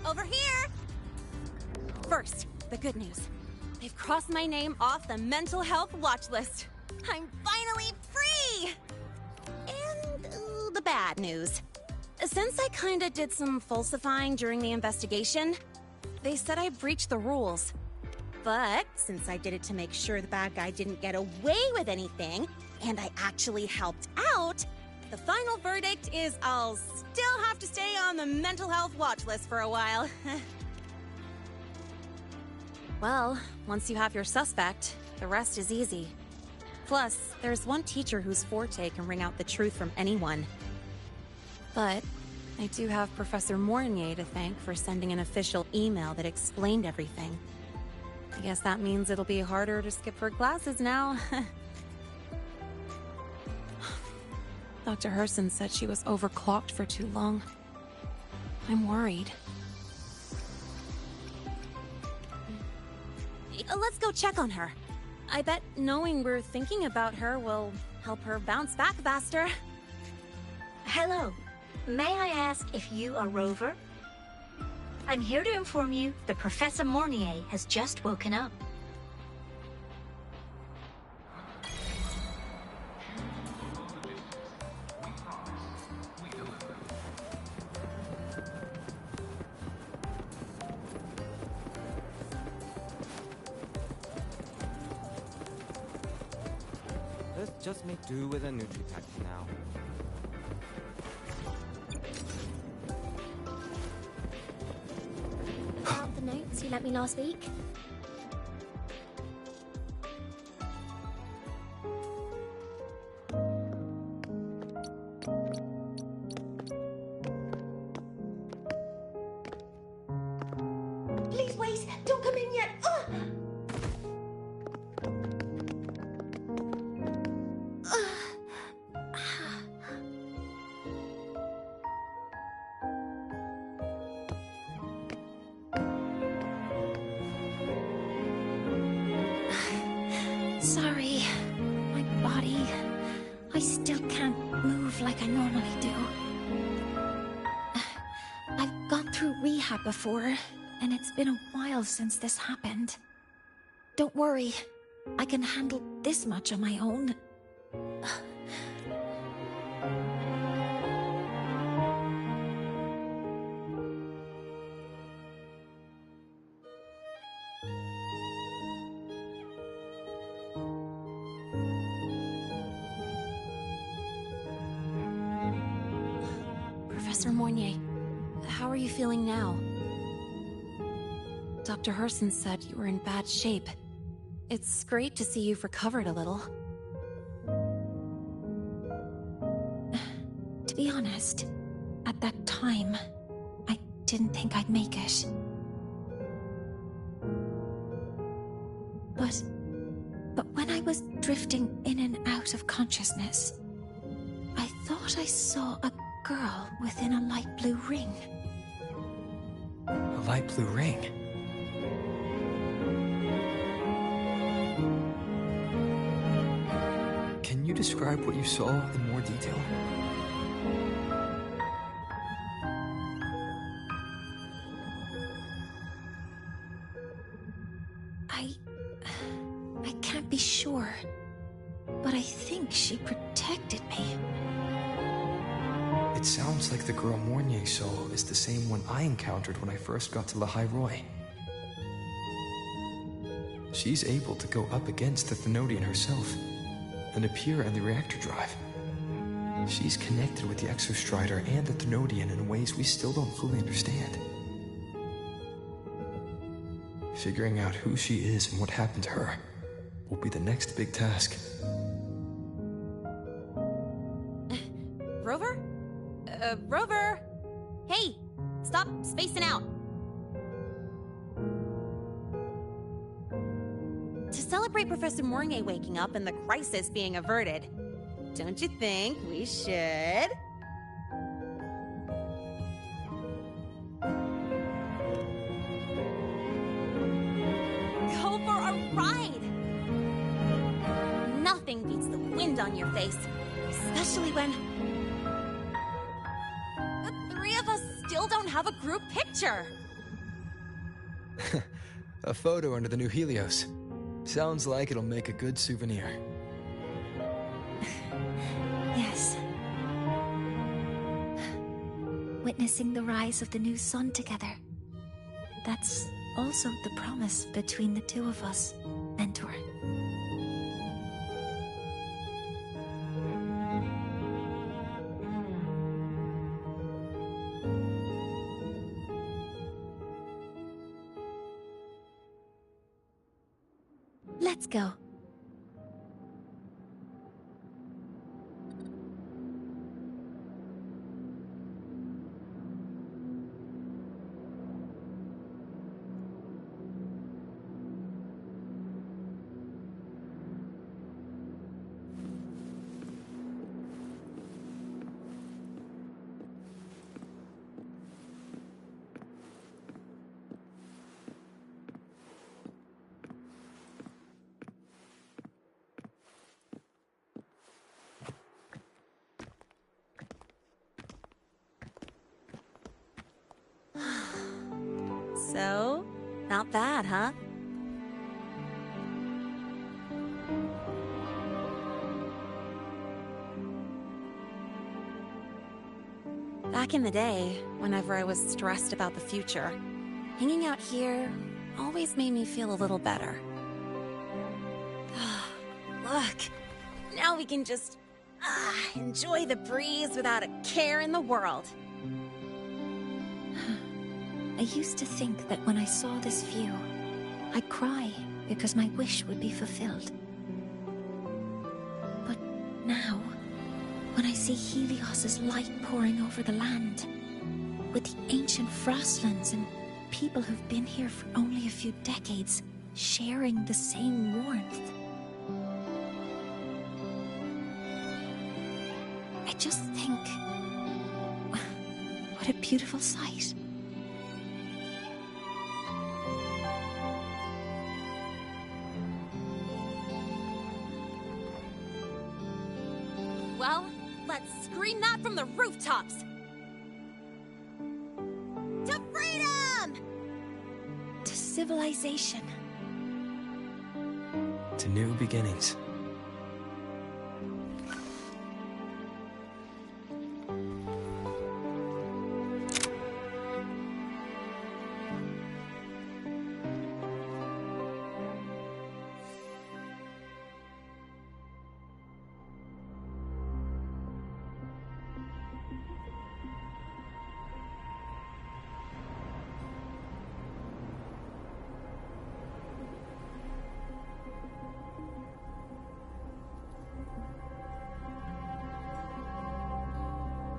Over here! First, the good news. They've crossed my name off the mental health watch list. I'm finally free! And the bad news. Since I kinda did some falsifying during the investigation, they said I breached the rules. But since I did it to make sure the bad guy didn't get away with anything, and I actually helped out, the final verdict is I'll still have to stay on the mental health watch list for a while. Well, once you have your suspect, the rest is easy. Plus, there's one teacher whose forte can wring out the truth from anyone. But I do have Professor Mornier to thank for sending an official email that explained everything. I guess that means it'll be harder to skip her classes now. Dr. Herson said she was overclocked for too long. I'm worried. Let's go check on her. I bet knowing we're thinking about her will help her bounce back faster.
Hello. May I ask if you are Rover? I'm here to inform you that Professor Mornier has just woken up.
Let's just make do with a Nutri-Pack for now.
About the notes you lent me last week?
Please wait! Don't come in yet!
Sorry. My body... I still can't move like I normally do. I've gone through rehab before, and it's been a while since this happened. Don't worry. I can handle this much on my own.
Professor Mornier, how are you feeling now? Dr. Herson said you were in bad shape. It's great to see you've recovered a little.
To be honest, at that time, I didn't think I'd make it. But when I was drifting in and out of consciousness, I thought I saw a girl within a light blue ring.
A light blue ring? Can you describe what you saw in more detail?
I can't be sure, but I think she protected me.
It sounds like the girl Mornier saw is the same one I encountered when I first got to Lahai Roy. She's able to go up against the Thenodian herself and appear in the reactor drive. She's connected with the Exostrider and the Thenodian in ways we still don't fully understand. Figuring out who she is and what happened to her will be the next big task.
Rover? Rover! Hey! Stop spacing out! To celebrate Professor Mornier waking up and the crisis being averted, don't you think we should? Go for a ride! Nothing beats the wind on your face, especially when the three of us still don't have a group picture.
A photo under the new Helios. Sounds like it'll make a good souvenir.
Yes. Witnessing the rise of the new sun together. That's also the promise between the two of us, Mentor. Let's go.
Not bad, huh? Back in the day, whenever I was stressed about the future, hanging out here always made me feel a little better. Look, now we can just enjoy the breeze without a care in the world.
I used to think that when I saw this view, I'd cry because my wish would be fulfilled. But now, when I see Helios's light pouring over the land, with the ancient frostlands and people who've been here for only a few decades sharing the same warmth, I just think, what a beautiful sight.
Well, let's scream that from the rooftops! To freedom!
To civilization.
To new beginnings.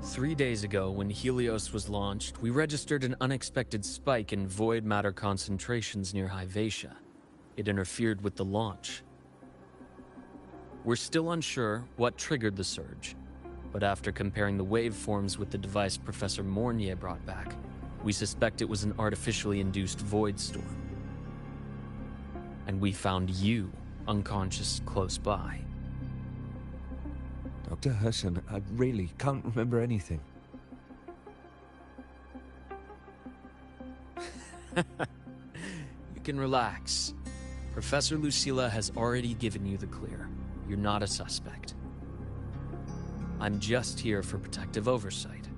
Three days ago, when Helios was launched, we registered an unexpected spike in void matter concentrations near Hyvatia. It interfered with the launch. We're still unsure what triggered the surge, but after comparing the waveforms with the device Professor Mornier brought back, we suspect it was an artificially induced void storm. And we found you unconscious close by.
Dr. Herson, I really can't remember anything.
You can relax. Professor Lucilla has already given you the clear. You're not a suspect. I'm just here for protective oversight,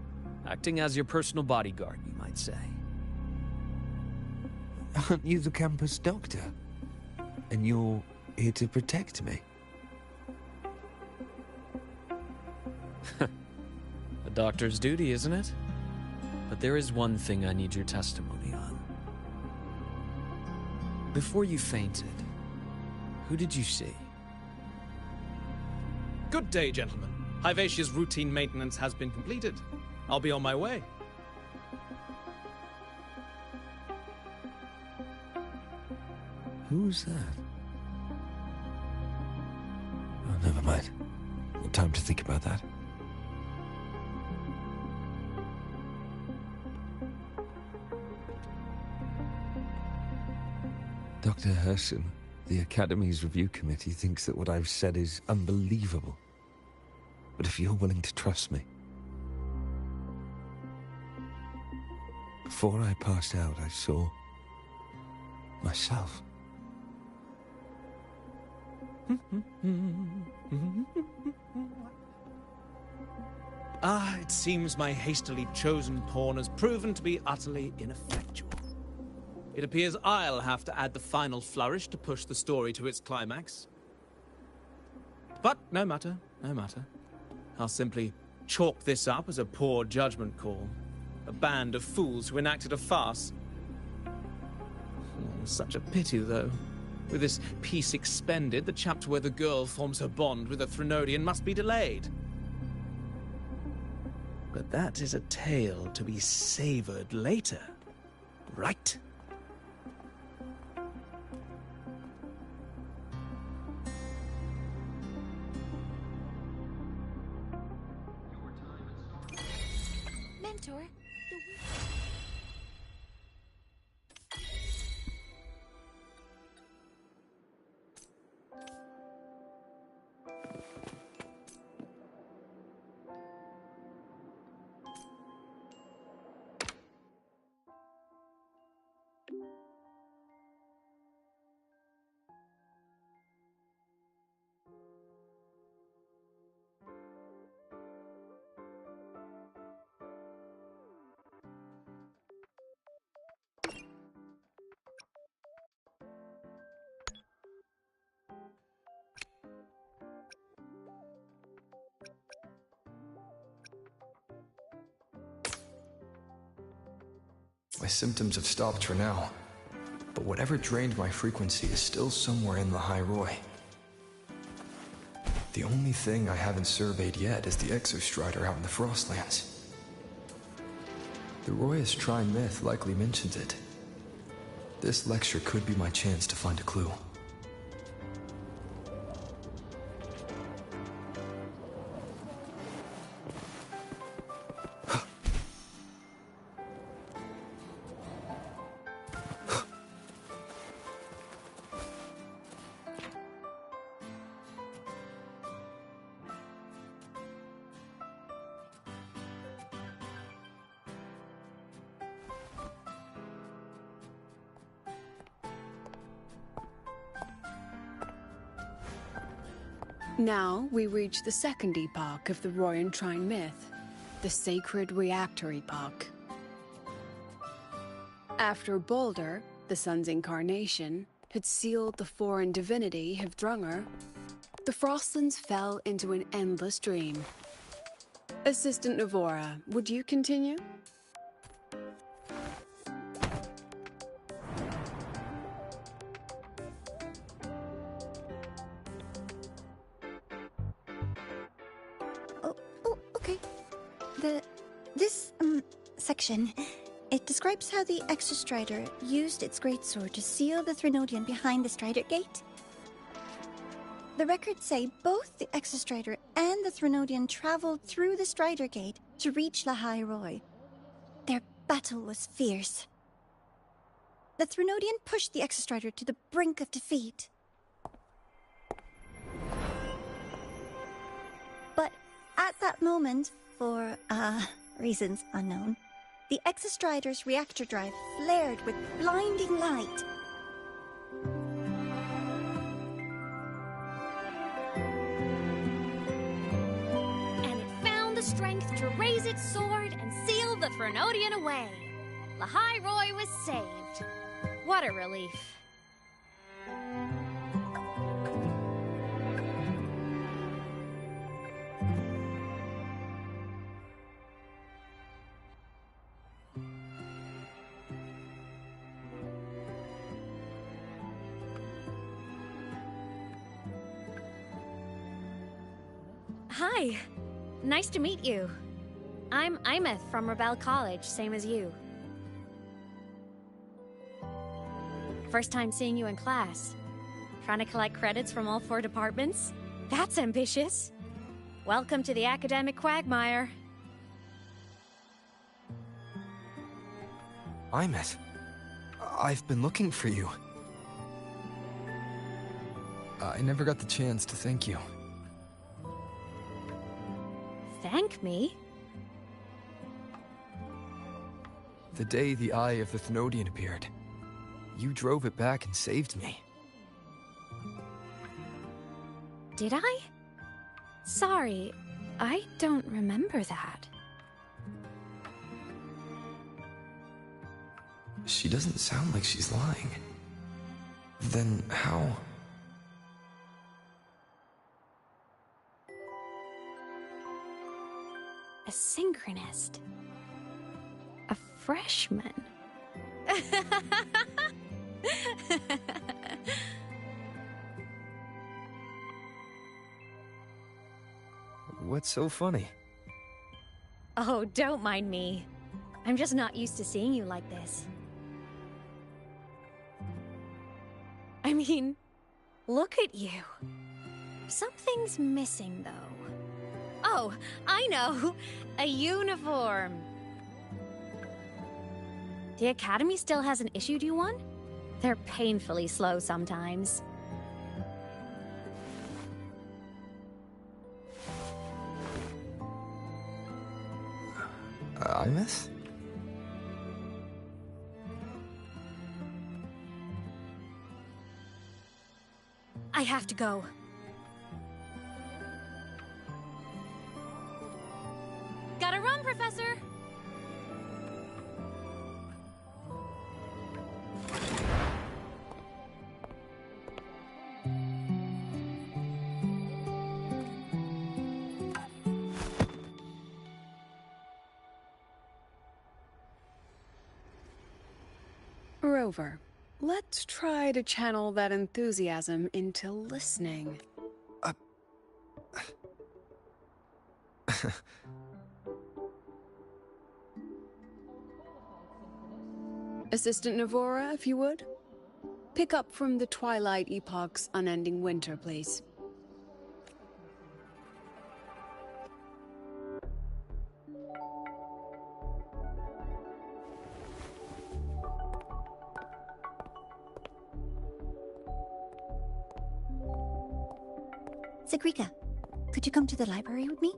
acting as your personal bodyguard, you might say.
Aren't you the campus doctor? And you're here to protect me?
A doctor's duty, isn't it? But there is one thing I need your testimony on. Before you fainted, who did you see?
Good day, gentlemen. Hyvatia's routine maintenance has been completed. I'll be on my way.
Who's that? Oh, never mind. No time to think about that. Dr. Herson, the Academy's review committee thinks that what I've said is unbelievable. But if you're willing to trust me... Before I passed out, I saw... myself.
It seems my hastily chosen pawn has proven to be utterly ineffectual. It appears I'll have to add the final flourish to push the story to its climax. But no matter, no matter. I'll simply chalk this up as a poor judgment call. A band of fools who enacted a farce. Such a pity, though. With this piece expended, the chapter where the girl forms her bond with a Threnodian must be delayed. But that is a tale to be savored later, right?
Mentor,
my symptoms have stopped for now. But whatever drained my frequency is still somewhere in the High Roy. The only thing I haven't surveyed yet is the Exostrider out in the Frostlands. The Roy's Trine myth likely mentions it. This lecture could be my chance to find a clue.
Now we reach the second epoch of the Royan Trine myth, the Sacred Reactor Epoch. After Baldur, the sun's incarnation, had sealed the foreign divinity Hivdrungr, the Frostlands fell into an endless dream. Assistant Navora, would you continue?
This section, it describes how the Exostrider used its greatsword to seal the Threnodian behind the Strider Gate. The records say both the Exostrider and the Threnodian traveled through the Strider Gate to reach La High Roy. Their battle was fierce. The Threnodian pushed the Exostrider to the brink of defeat. But at that moment, for, reasons unknown, the Exostrider's reactor drive flared with blinding light.
And it found the strength to raise its sword and seal the Threnodian away. La High Roy was saved. What a relief. Hi. Nice to meet you. I'm Imeth from Rebel College, same as you. First time seeing you in class. Trying to collect credits from all 4 departments? That's ambitious. Welcome to the academic quagmire.
Imeth, I've been looking for you. I never got the chance to thank you.
Thank me?
The day the Eye of the Thenodian appeared, you drove it back and saved me.
Did I? Sorry, I don't remember that.
She doesn't sound like she's lying. Then how?
A synchronist. A freshman.
What's so funny?
Oh, don't mind me. I'm just not used to seeing you like this. I mean, look at you. Something's missing, though. Oh, I know! A uniform! The Academy still hasn't issued you one? They're painfully slow sometimes.
Imeth?
I have to go. Gotta run, Professor!
Rover, let's try to channel that enthusiasm into listening. Assistant Navora, if you would. Pick up from the Twilight Epoch's Unending Winter, please.
Sigrika, could you come to the library with me?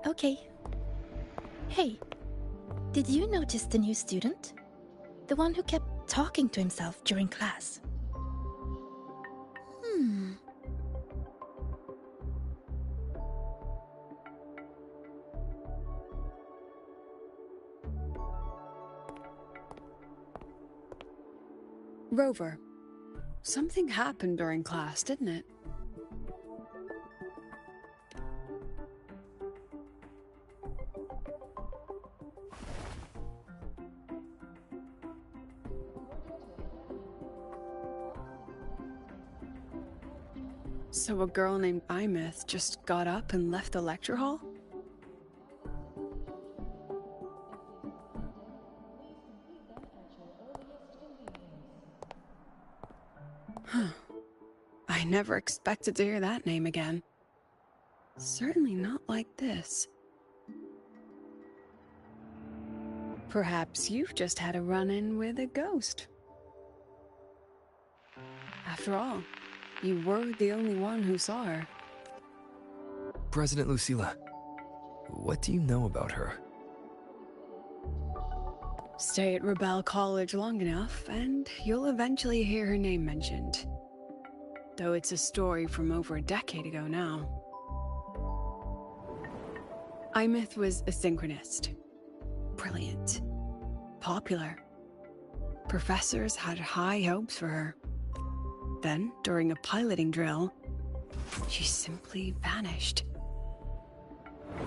Okay. Hey, did you notice the new student? The one who kept talking to himself during class.
Rover, something happened during class, didn't it? So a girl named Imith just got up and left the lecture hall? Huh. I never expected to hear that name again. Certainly not like this. Perhaps you've just had a run-in with a ghost. After all, you were the only one who saw her.
President Lucilla, what do you know about her?
Stay at Rebel College long enough, and you'll eventually hear her name mentioned. Though it's a story from over a decade ago now. Imith was a synchronist. Brilliant. Popular. Professors had high hopes for her. Then, during a piloting drill, she simply vanished.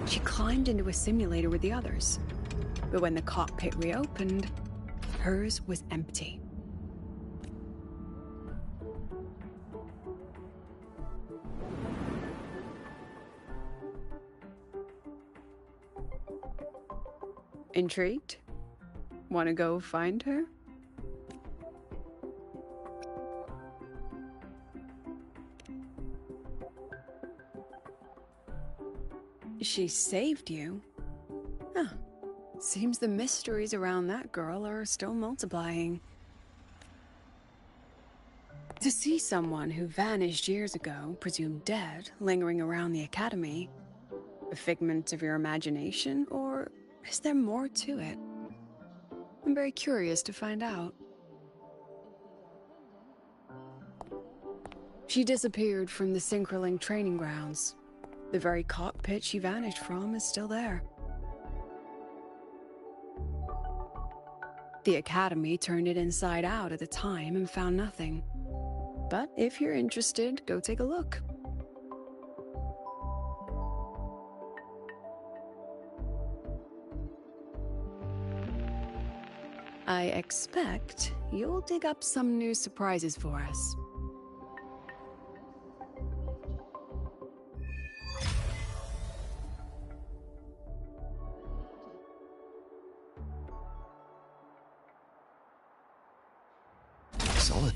She climbed into a simulator with the others, but when the cockpit reopened, hers was empty. Intrigued? Want to go find her? She saved you? Huh. Seems the mysteries around that girl are still multiplying. To see someone who vanished years ago, presumed dead, lingering around the Academy, a figment of your imagination, or is there more to it? I'm very curious to find out. She disappeared from the Synchroling training grounds. The very cockpit she vanished from is still there. The Academy turned it inside out at the time and found nothing. But if you're interested, go take a look. I expect you'll dig up some new surprises for us.
Solid.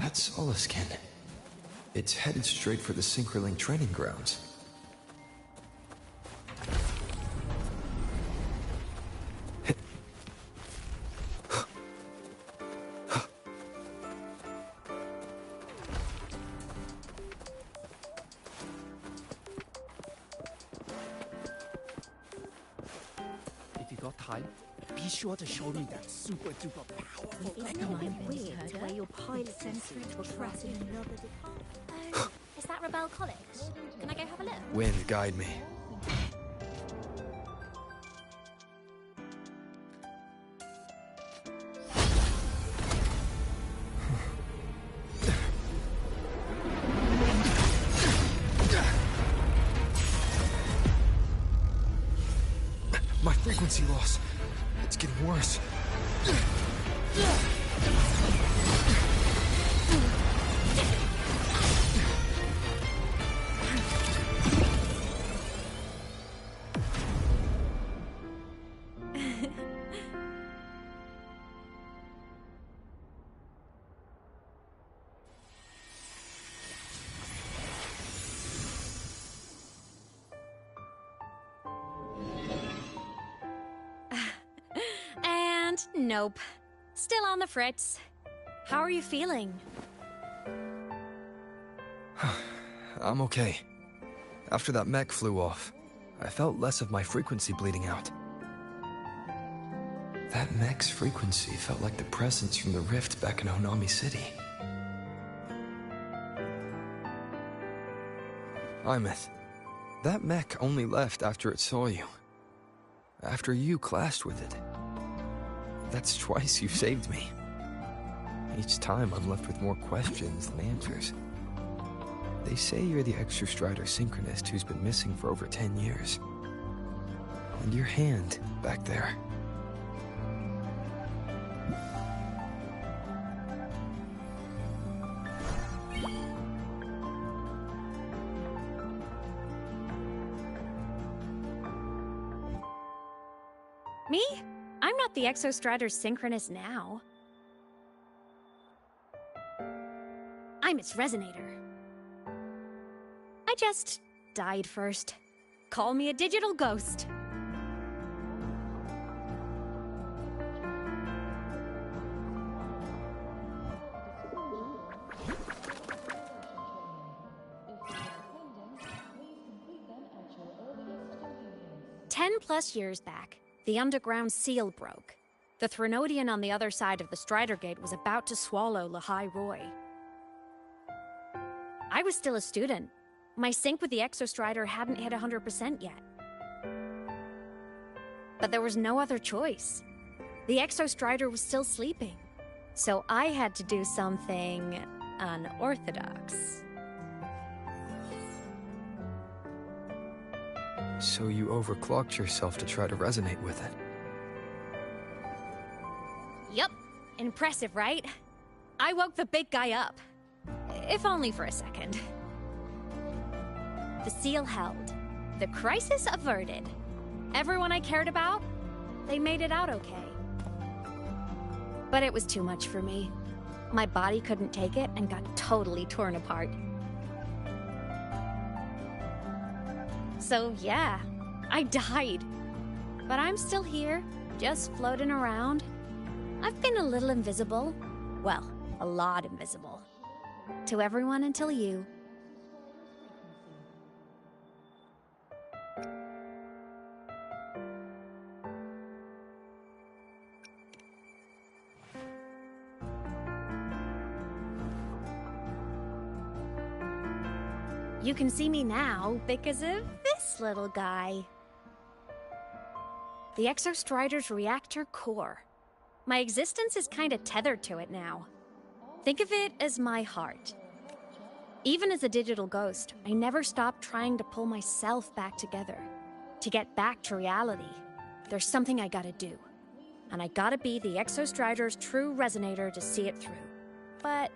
That's Oliskin. It's headed straight for the Synchroling training grounds.
If you got time, be sure to show me that super duper powerful
It's
echo.
weird the way your pilot sensors were trapped in another department.
Arabelle College. Can I go have a look?
Wind, guide me. My frequency loss. It's getting worse.
And nope. Still on the fritz. How are you feeling?
I'm okay. After that mech flew off, I felt less of my frequency bleeding out. That mech's frequency felt like the presence from the rift back in Honami City. Imeth, that mech only left after it saw you. After you clashed with it. That's twice you've saved me. Each time I'm left with more questions than answers. They say you're the Exostrider synchronist who's been missing for over 10 years. And your hand back there.
Me? I'm not the Exostrider synchronist now. I'm its resonator. I just died first. Call me a digital ghost. +10 years back, the underground seal broke. The Threnodian on the other side of the Strider Gate was about to swallow Lahai Roy. I was still a student. My sync with the Exostrider hadn't hit 100% yet. But there was no other choice. The Exostrider was still sleeping. So I had to do something unorthodox.
So you overclocked yourself to try to resonate with it.
Yup. Impressive, right? I woke the big guy up. If only for a second. The seal held. The crisis averted. Everyone I cared about, they made it out okay. But it was too much for me. My body couldn't take it and got totally torn apart. So yeah, I died. But I'm still here, just floating around. I've been a little invisible. Well, a lot invisible. To everyone until you. You can see me now because of this little guy. The Exostrider's reactor core. My existence is kinda tethered to it now. Think of it as my heart. Even as a digital ghost, I never stopped trying to pull myself back together. To get back to reality, there's something I gotta do. And I gotta be the Exostrider's true resonator to see it through. But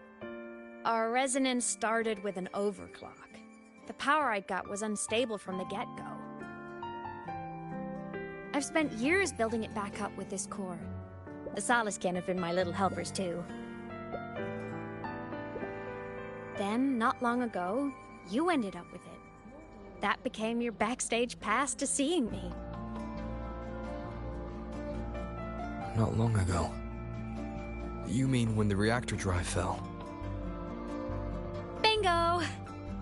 our resonance started with an overclock. The power I got was unstable from the get-go. I've spent years building it back up with this core. The Solaskin have been my little helpers too. Then, not long ago, you ended up with it. That became your backstage pass to seeing me.
Not long ago. You mean when the reactor drive fell?
Bingo!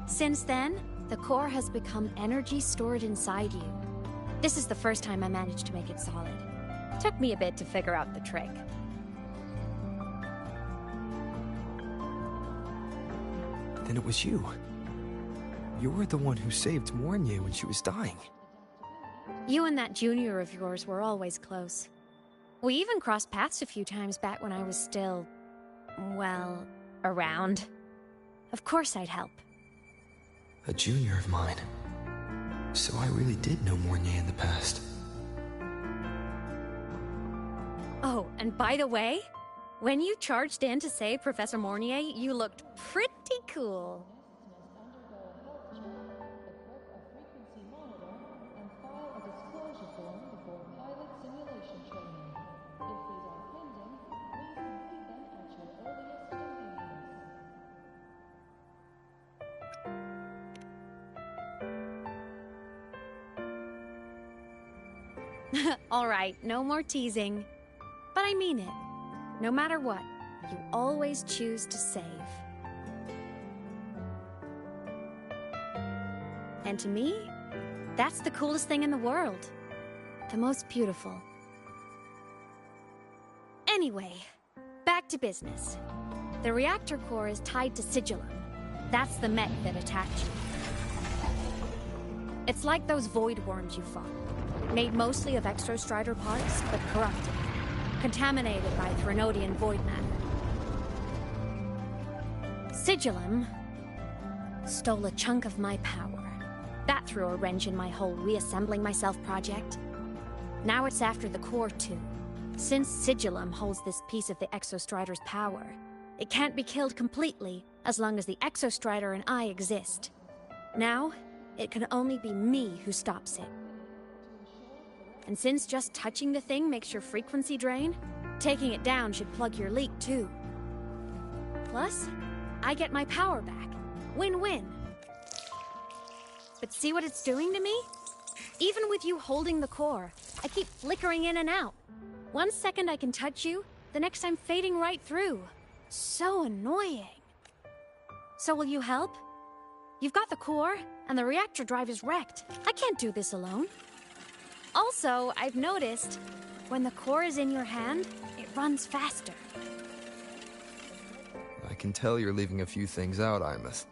Since then, the core has become energy stored inside you. This is the first time I managed to make it solid. Took me a bit to figure out the trick.
Then it was you. You're the one who saved Mornier when she was dying.
You and that junior of yours were always close. We even crossed paths a few times back when I was still, well, around. Of course I'd help.
A junior of mine. So I really did know Mornier in the past.
Oh, and by the way, when you charged in to save Professor Mornier, you looked pretty cool. All right, no more teasing. But I mean it. No matter what, you always choose to save. And to me, that's the coolest thing in the world. The most beautiful. Anyway, back to business. The reactor core is tied to Sigillum. That's the mech that attacked you. It's like those void worms you fought. Made mostly of Exostrider parts, but corrupted. Contaminated by Threnodian void matter. Sigillum stole a chunk of my power. That threw a wrench in my whole reassembling myself project. Now it's after the core too. Since Sigillum holds this piece of the Exostrider's power, it can't be killed completely as long as the Exostrider and I exist. Now, it can only be me who stops it. And since just touching the thing makes your frequency drain, taking it down should plug your leak too. Plus, I get my power back. Win-win. But see what it's doing to me? Even with you holding the core, I keep flickering in and out. 1 second I can touch you, the next I'm fading right through. So annoying. So will you help? You've got the core, and the reactor drive is wrecked. I can't do this alone. Also, I've noticed, when the core is in your hand, it runs faster.
I can tell you're leaving a few things out, Imeth.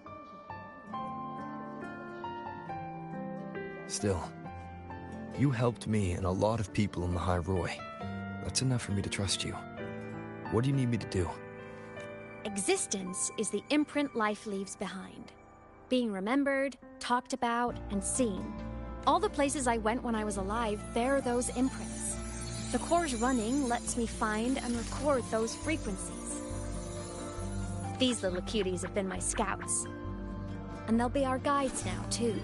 Still, you helped me and a lot of people in the High Roy. That's enough for me to trust you. What do you need me to do?
Existence is the imprint life leaves behind. Being remembered, talked about, and seen. All the places I went when I was alive bear those imprints. The core's running lets me find and record those frequencies. These little cuties have been my scouts. And they'll be our guides now, too.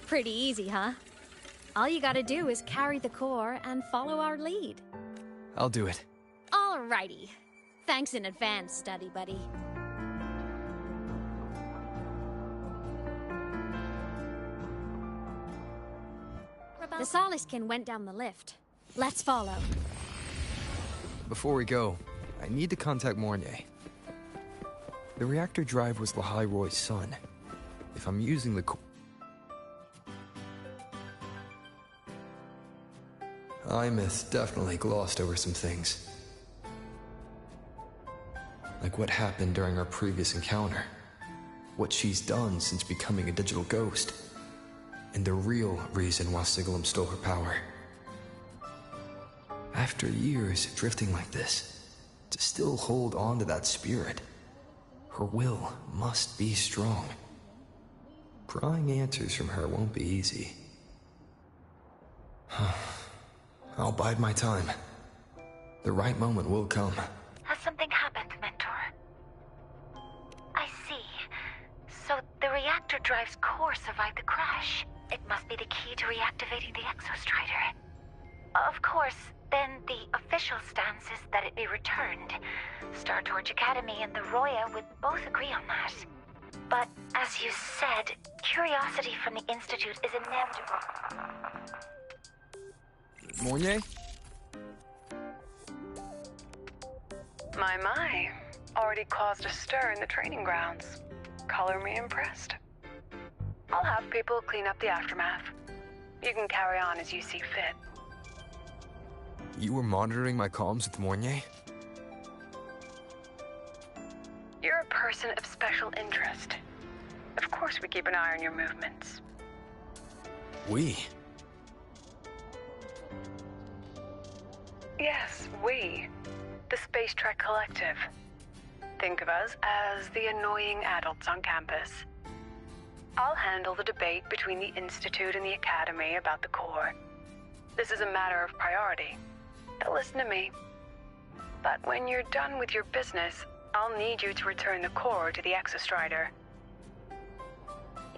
Pretty easy, huh? All you gotta do is carry the core and follow our lead.
I'll do it.
Alrighty. Thanks in advance, study buddy. The Soliskin went down the lift. Let's follow.
Before we go, I need to contact Mornier. The reactor drive was Lahai Roy's son. If I'm using the Imeth definitely glossed over some things. Like what happened during our previous encounter. What she's done since becoming a digital ghost. And the real reason why Sigillum stole her power. After years drifting like this, to still hold on to that spirit, her will must be strong. Prying answers from her won't be easy. I'll bide my time. The right moment will come.
Has something happened, Mentor? I see. So the reactor drive's core survived the crash. It must be the key to reactivating the Exostrider. Of course, then the official stance is that it be returned. Star Torch Academy and the Roya would both agree on that. But as you said, curiosity from the Institute is inevitable.
Mornier?
My. Already caused a stir in the training grounds.
Color me impressed. I'll have people clean up the aftermath. You can carry on as you see fit.
You were monitoring my comms with Mornier?
You're a person of special interest. Of course we keep an eye on your movements.
We?
Yes, we. The Space Trek Collective. Think of us as the annoying adults on campus. I'll handle the debate between the Institute and the Academy about the core. This is a matter of priority. They'll listen to me. But when you're done with your business, I'll need you to return the core to the Exostrider.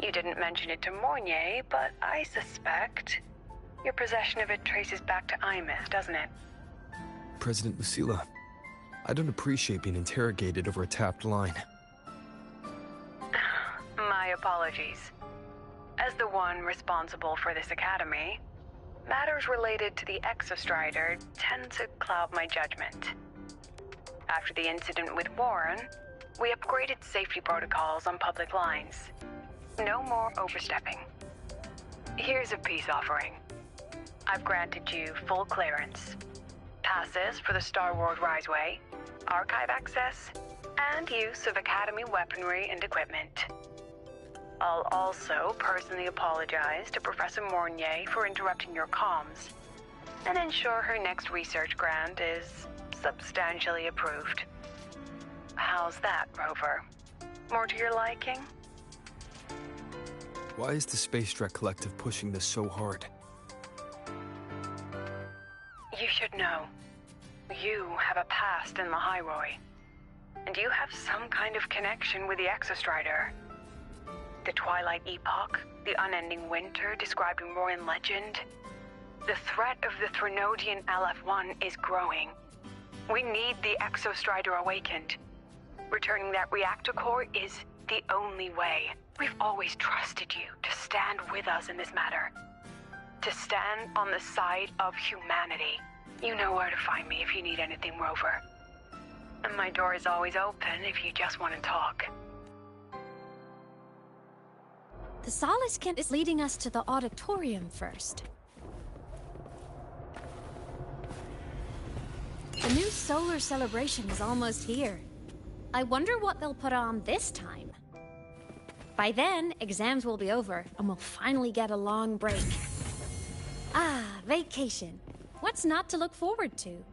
You didn't mention it to Mornier, but I suspect your possession of it traces back to Imith, doesn't it?
President Lucilla, I don't appreciate being interrogated over a tapped line.
My apologies. As the one responsible for this academy, matters related to the Exostrider tend to cloud my judgment. After the incident with Warren, we upgraded safety protocols on public lines. No more overstepping. Here's a peace offering. I've granted you full clearance. Passes for the Star Wars Riseway, archive access, and use of Academy weaponry and equipment. I'll also personally apologize to Professor Mornier for interrupting your comms, and ensure her next research grant is substantially approved. How's that, Rover? More to your liking?
Why is the Space Trek Collective pushing this so hard?
You should know. You have a past in the Hyroi, and you have some kind of connection with the Exostrider. The Twilight Epoch, the unending winter described in Royan legend. The threat of the Threnodian LF-1 is growing. We need the Exostrider awakened. Returning that reactor core is the only way. We've always trusted you to stand with us in this matter. To stand on the side of humanity. You know where to find me if you need anything, Rover. And my door is always open if you just want to talk.
The Solace Kent is leading us to the auditorium first. The new solar celebration is almost here. I wonder what they'll put on this time. By then, exams will be over, and we'll finally get a long break. Ah, vacation. What's not to look forward to?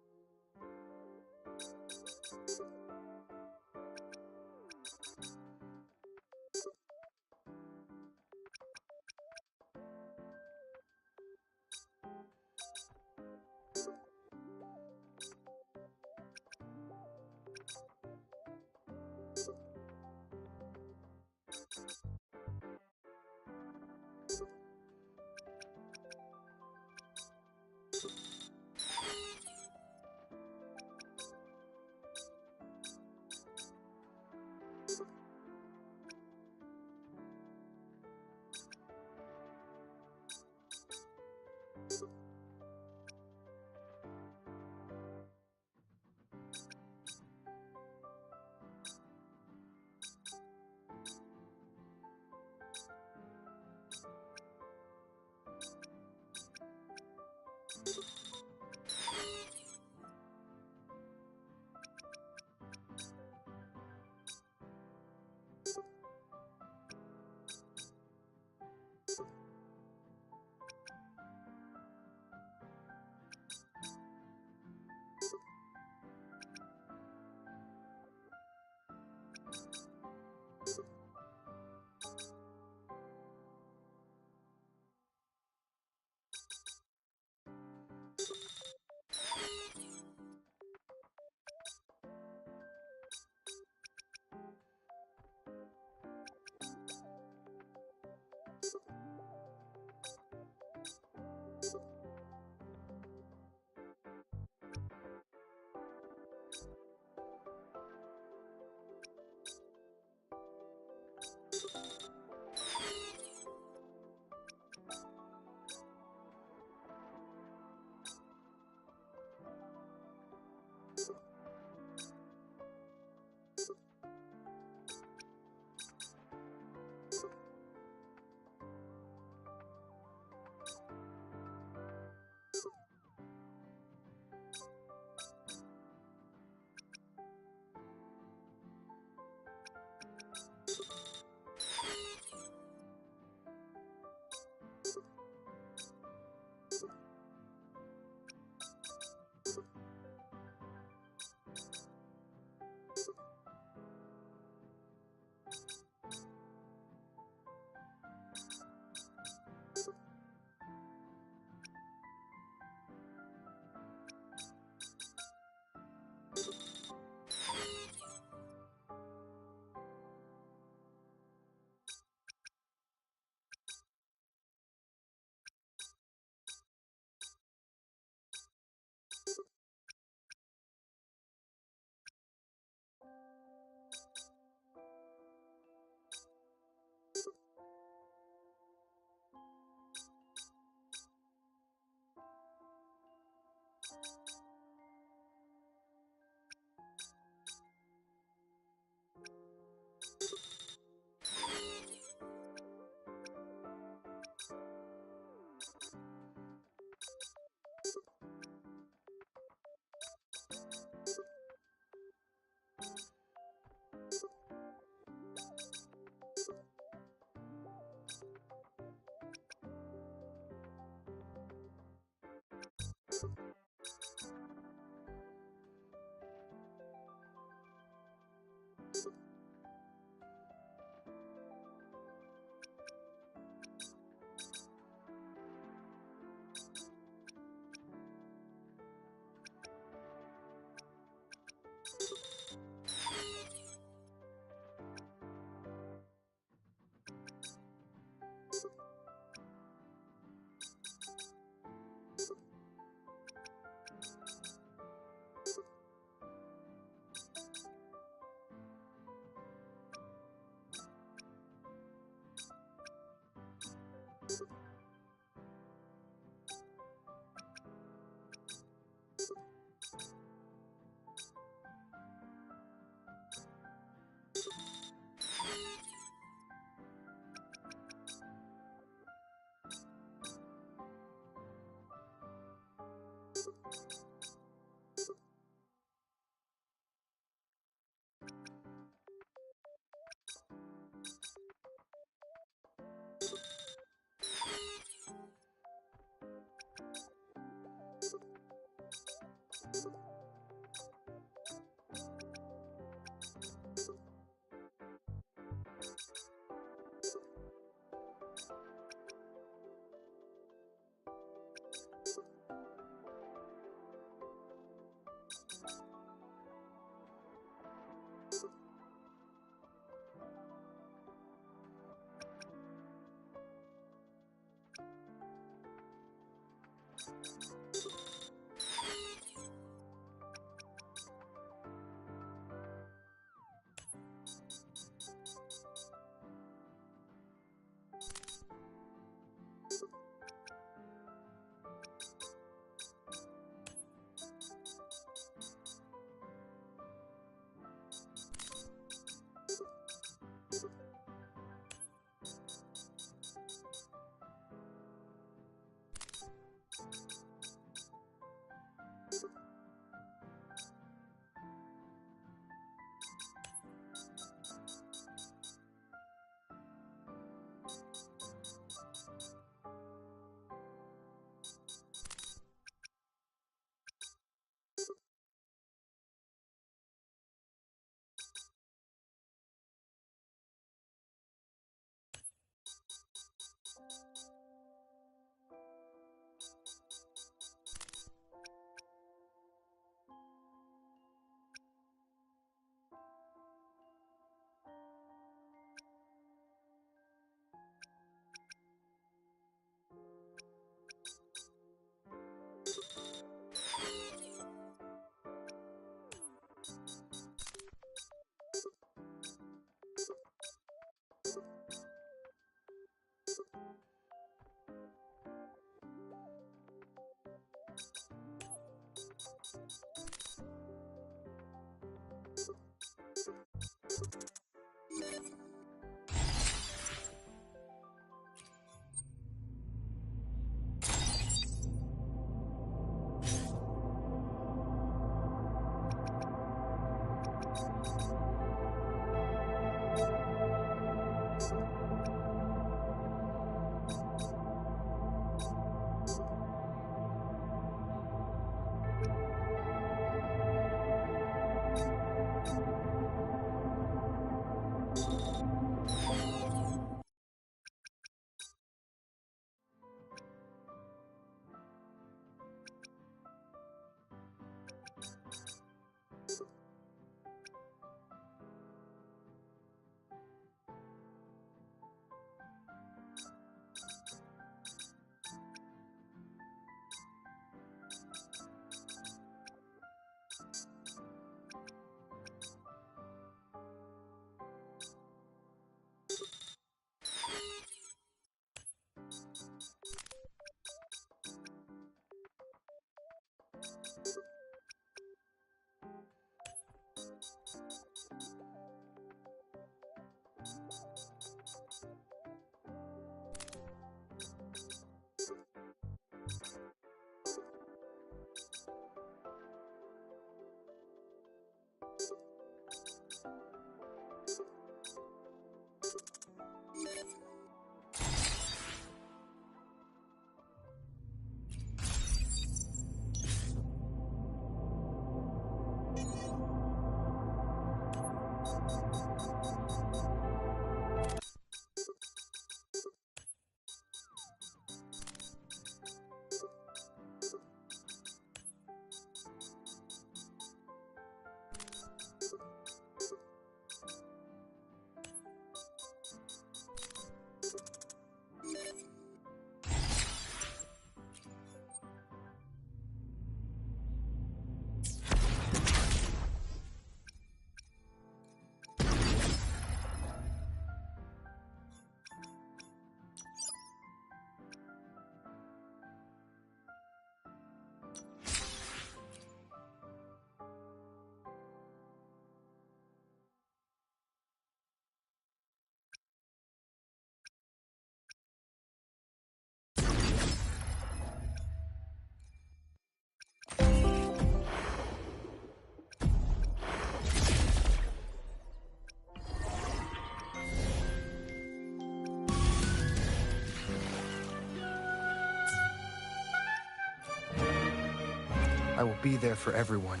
I will be there for everyone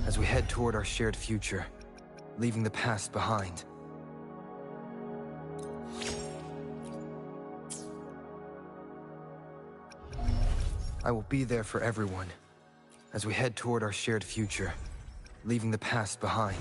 as we head toward our shared future, leaving the past behind. I will be there for everyone as we head toward our shared future, leaving the past behind.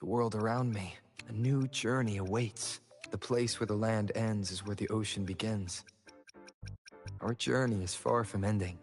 The world around me, a new journey awaits. The place where the land ends is where the ocean begins. Our journey is far from ending.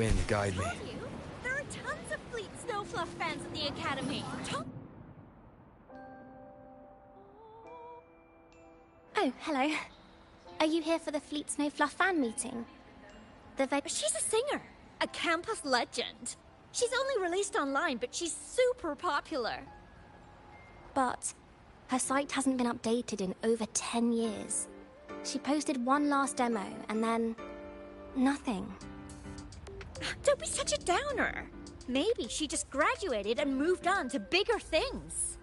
wind guide me.
There are tons of Fleet Snowfluff fans at the Academy.
Oh, hello. Are you here for the Fleet Snowfluff fan meeting?
She's a singer, a campus legend. She's only released online, but she's super popular.
But her site hasn't been updated in over 10 years. She posted one last demo, and then nothing.
Don't be such a downer. Maybe she just graduated and moved on to bigger things.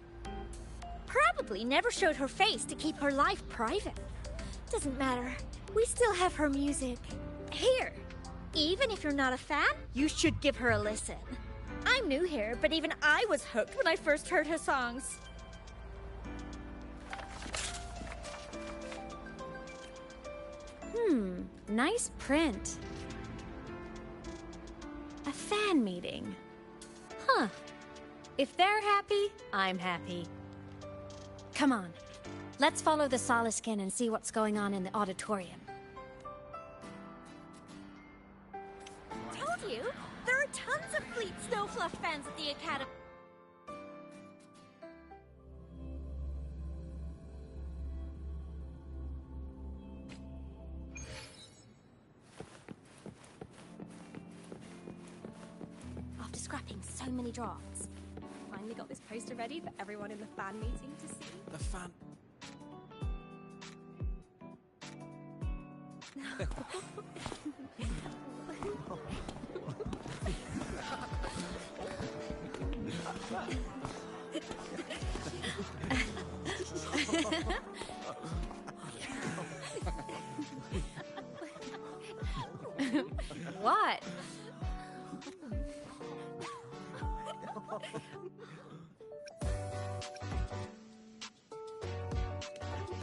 Probably never showed her face to keep her life private. Doesn't matter. We still have her music. Here. Even if you're not a fan, you should give her a listen. I'm new here, but even I was hooked when I first heard her songs. Nice print. A fan meeting. Huh. If they're happy, I'm happy. Come on. Let's follow the Soliskin and see what's going on in the auditorium.
Told you, there are tons of Fleet Snowfluff fans at the Academy.
After scrapping so many drafts, finally got this poster ready for everyone in the fan meeting to see.
The fan.
What?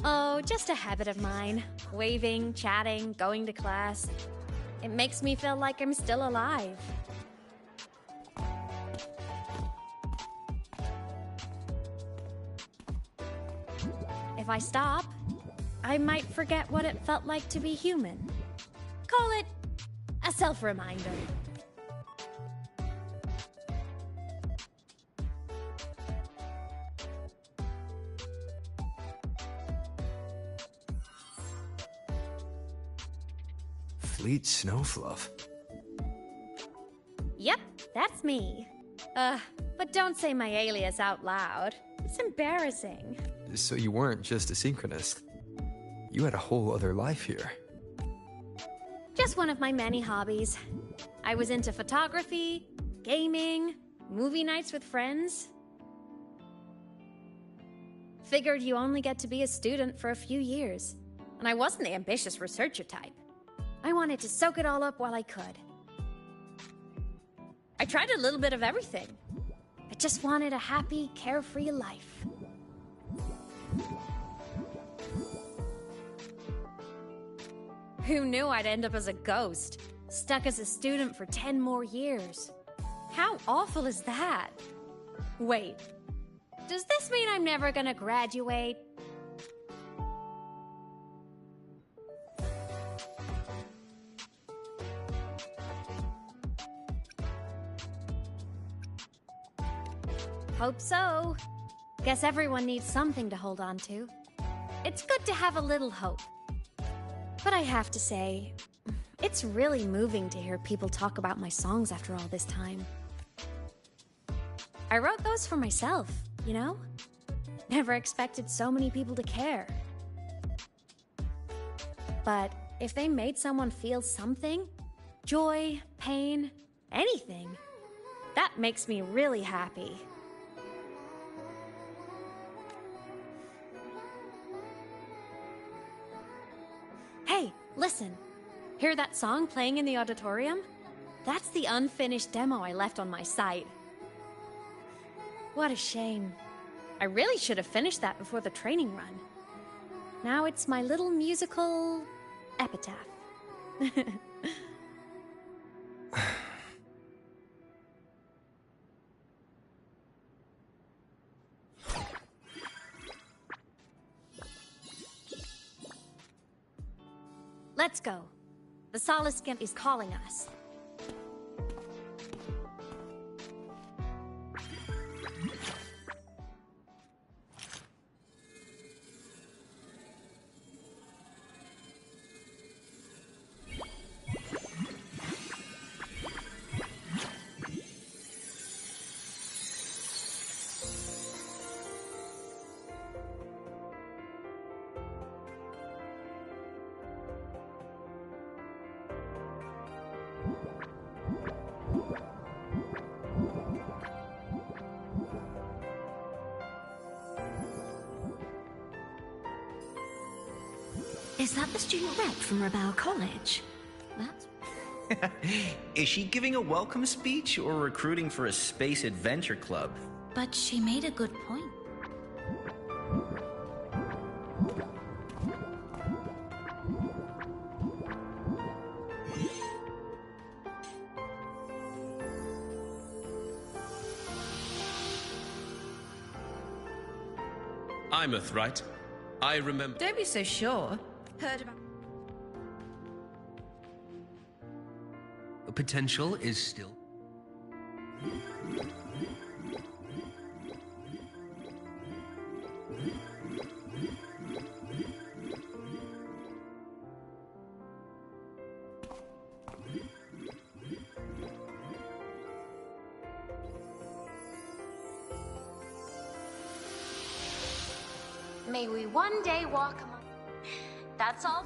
Oh, just a habit of mine. Waving, chatting, going to class. It makes me feel like I'm still alive. If I stop, I might forget what it felt like to be human. Call it a self-reminder.
Fleet Snowfluff.
Yep, that's me. But don't say my alias out loud. It's embarrassing.
So you weren't just a synchronist. You had a whole other life here.
Just one of my many hobbies. I was into photography, gaming, movie nights with friends. Figured you only get to be a student for a few years. And I wasn't the ambitious researcher type. I wanted to soak it all up while I could. I tried a little bit of everything. I just wanted a happy, carefree life. Who knew I'd end up as a ghost, stuck as a student for 10 more years? How awful is that? Wait, does this mean I'm never gonna graduate? Hope so. Guess everyone needs something to hold on to. It's good to have a little hope. But I have to say, it's really moving to hear people talk about my songs after all this time. I wrote those for myself, you know? Never expected so many people to care. But if they made someone feel something, joy, pain, anything, that makes me really happy. Hey, listen. Hear that song playing in the auditorium? That's the unfinished demo I left on my site. What a shame. I really should have finished that before the training run. Now it's my little musical epitaph. Let's go. The Soliskin is calling us.
Is that the student rep from Rebel College? That's...
Is she giving a welcome speech or recruiting for a space adventure club?
But she made a good point.
Imouth, right? I remember.
Don't be so sure. Heard about.
The potential is still.
May we one day walk among... That's all?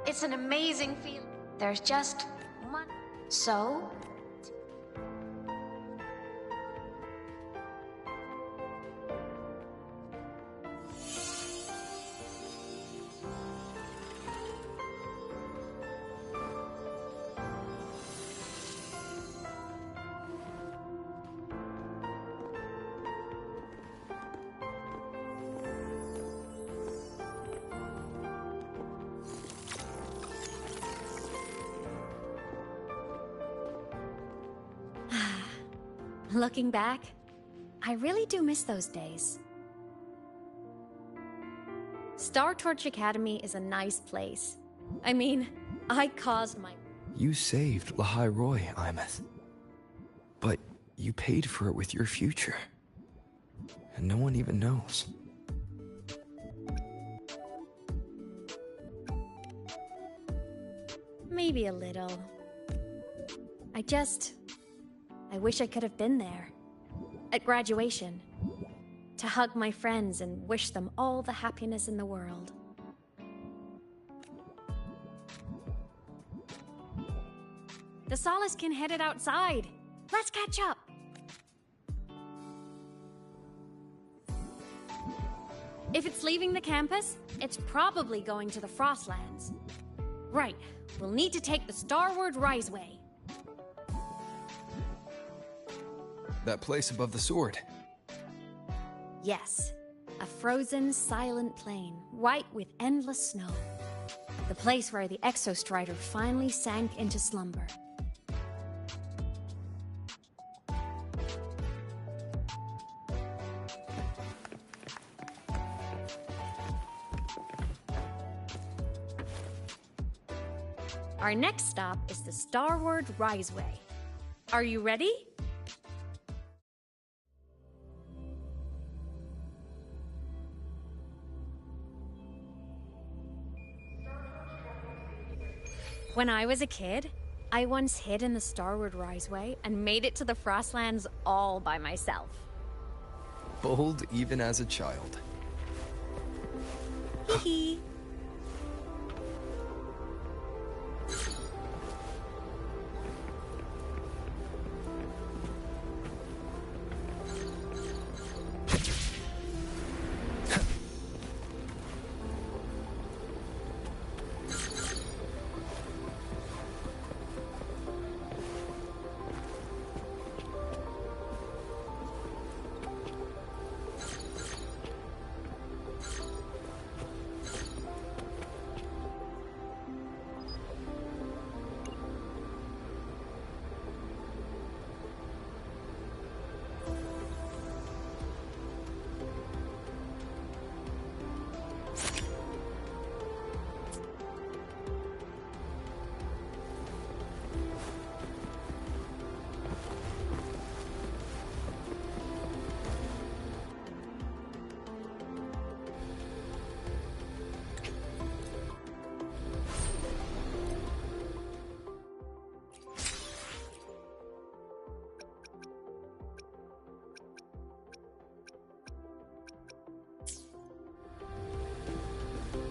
It's an amazing feeling. There's just one... So?
Looking back, I really do miss those days. Star Torch Academy is a nice place. I mean, I caused my...
You saved Lahai Roy, Imouth. But you paid for it with your future. And no one even knows.
Maybe a little. I wish I could have been there. At graduation. To hug my friends and wish them all the happiness in the world. The Solace can headed outside. Let's catch up. If it's leaving the campus, it's probably going to the Frostlands. Right, we'll need to take the Starward Riseway.
That place above the sword.
Yes, a frozen, silent plain, white with endless snow. The place where the Exostrider finally sank into slumber. Our next stop is the Starward Riseway. Are you ready? When I was a kid, I once hid in the Starward Riseway and made it to the Frostlands all by myself.
Bold even as a child.
Hee hee.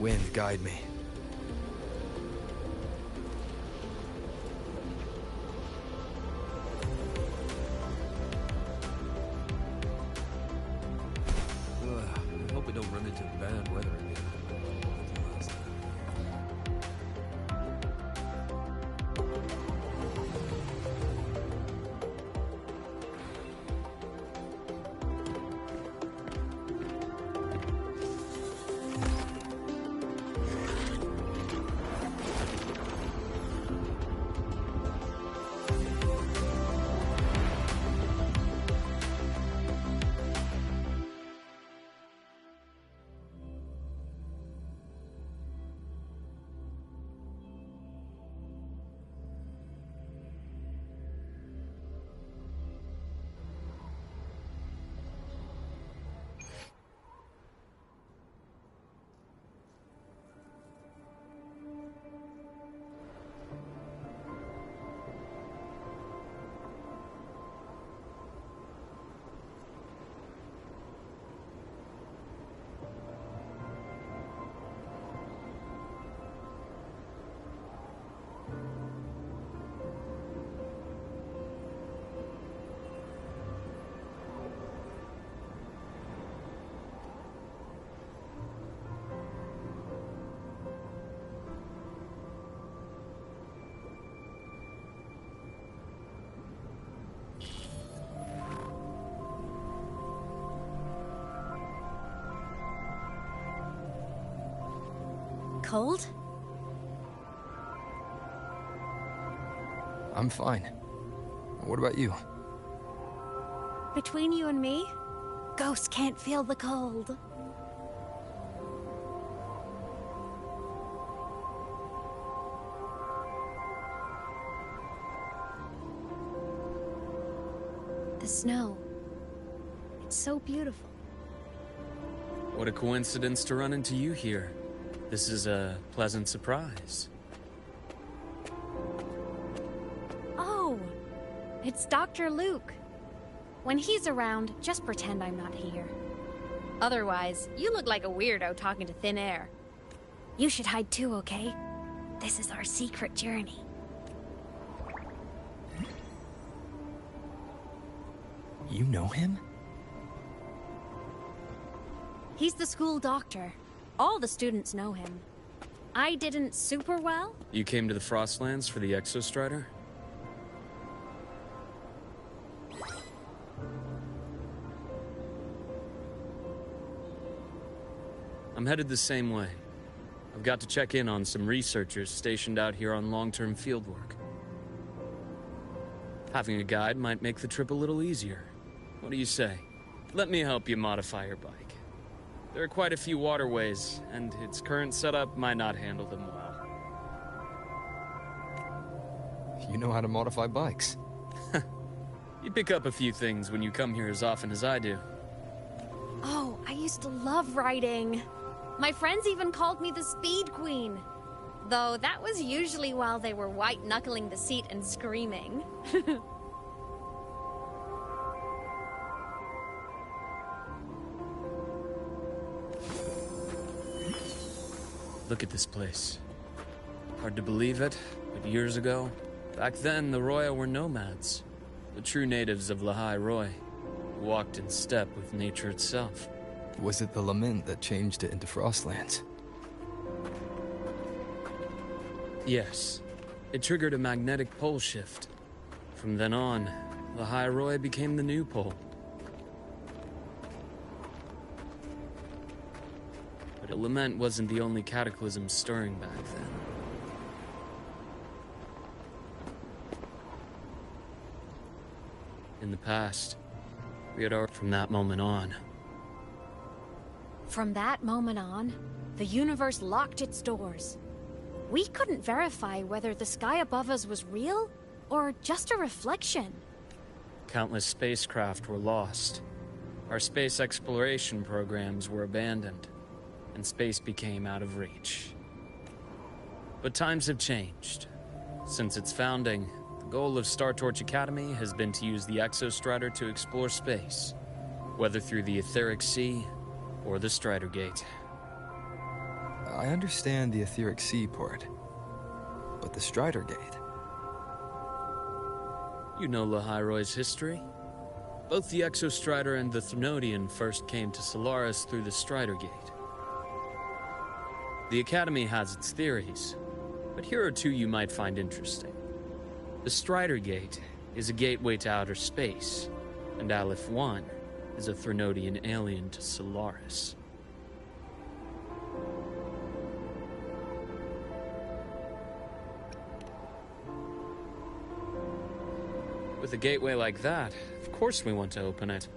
Wind, guide me.
cold?
I'm fine. What about you?
Between you and me, ghosts can't feel the cold. The snow. It's so beautiful.
What a coincidence to run into you here. This is a pleasant surprise.
Oh, it's Dr. Luke. When he's around, just pretend I'm not here. Otherwise, you look like a weirdo talking to thin air. You should hide too, okay? This is our secret journey.
You know him?
He's the school doctor. All the students know him. I didn't super well.
You came to the Frostlands for the Exostrider? I'm headed the same way. I've got to check in on some researchers stationed out here on long-term fieldwork. Having a guide might make the trip a little easier. What do you say? Let me help you modify your bike. There are quite a few waterways, and its current setup might not handle them well.
You know how to modify bikes.
You pick up a few things when you come here as often as I do.
Oh, I used to love riding. My friends even called me the Speed Queen. Though that was usually while they were white-knuckling the seat and screaming.
Look at this place. Hard to believe it, but years ago, back then the Roya were nomads. The true natives of Lahai Roy, who walked in step with nature itself.
Was it the lament that changed it into Frostlands?
Yes. It triggered a magnetic pole shift. From then on, Lahai Roy became the new pole. But the lament wasn't the only cataclysm stirring back then. In the past, we had already from that moment on.
From that moment on, the universe locked its doors. We couldn't verify whether the sky above us was real or just a reflection.
Countless spacecraft were lost. Our space exploration programs were abandoned, and space became out of reach. But times have changed. Since its founding, the goal of Star Torch Academy has been to use the Exostrider to explore space, whether through the Etheric Sea or the Strider Gate.
I understand the Etheric Sea part, but the Strider Gate...
You know Lahai Roy's history? Both the Exostrider and the Threnodian first came to Solaris through the Strider Gate. The Academy has its theories, but here are two you might find interesting. The Strider Gate is a gateway to outer space, and Aleph 1 is a Threnodian alien to Solaris. With a gateway like that, of course we want to open it.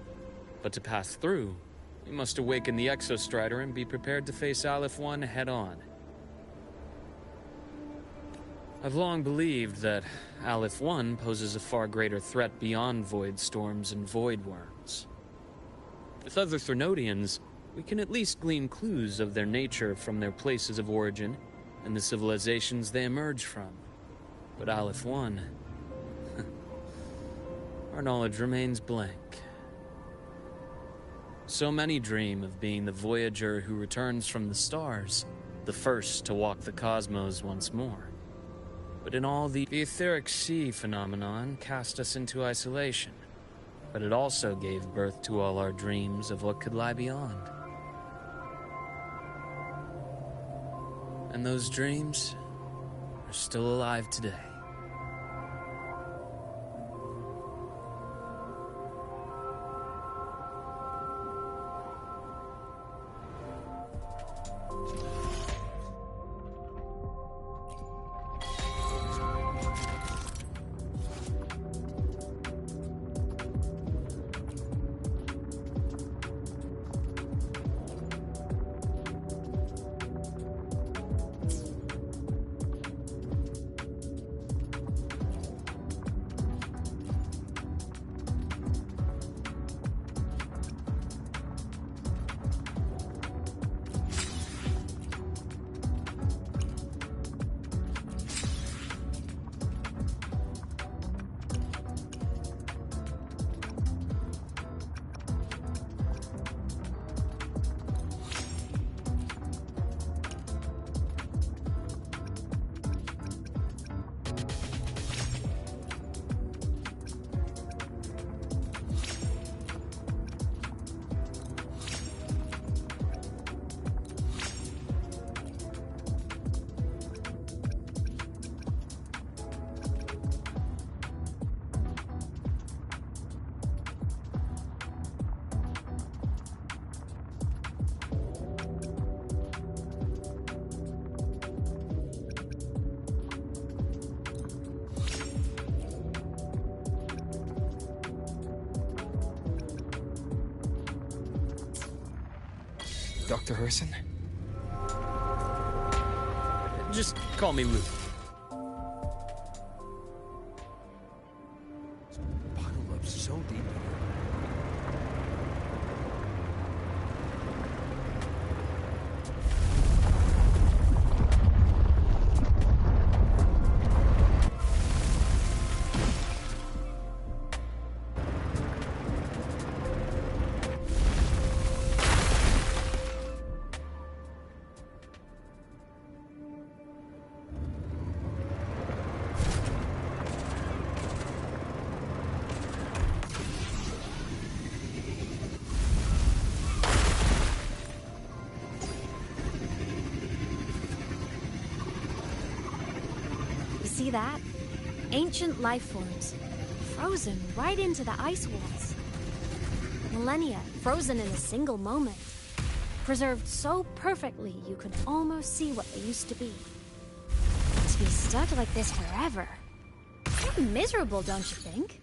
But to pass through, we must awaken the Exostrider and be prepared to face Aleph 1 head-on. I've long believed that Aleph 1 poses a far greater threat beyond void storms and void worms. With other Threnodians, we can at least glean clues of their nature from their places of origin and the civilizations they emerge from. But Aleph 1... our knowledge remains blank. So many dream of being the Voyager who returns from the stars, the first to walk the cosmos once more. But in all, the Etheric Sea phenomenon cast us into isolation, but it also gave birth to all our dreams of what could lie beyond. And those dreams are still alive today.
Dr. Herson?
Just call me Luke.
Puddle up so deep.
See that? Ancient life forms, frozen right into the ice walls. Millennia frozen in a single moment. Preserved so perfectly you could almost see what they used to be. To be stuck like this forever. It's miserable, don't you think?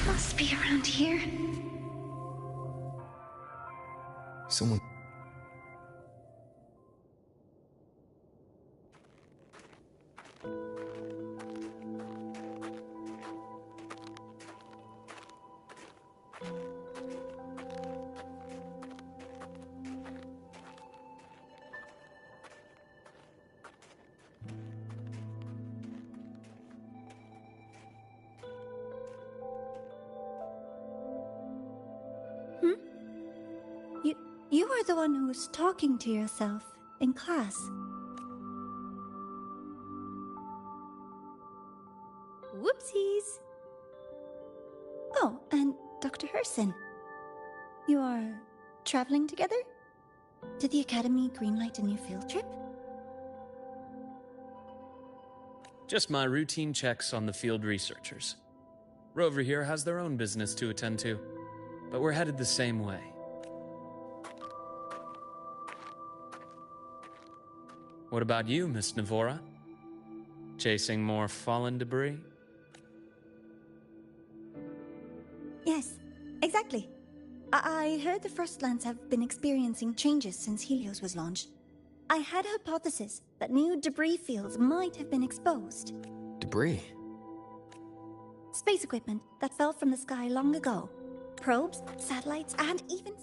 Must be around here.
Someone...
You were the one who was talking to yourself in class.
Whoopsies!
Oh, and Dr. Herson. You are traveling together? Did the Academy greenlight a new field trip?
Just my routine checks on the field researchers. Rover here has their own business to attend to, but we're headed the same way. What about you, Miss Navora? Chasing more fallen debris?
Yes, exactly. I heard the Frostlands have been experiencing changes since Helios was launched. I had a hypothesis that new debris fields might have been exposed.
Debris?
Space equipment that fell from the sky long ago. Probes, satellites, and even...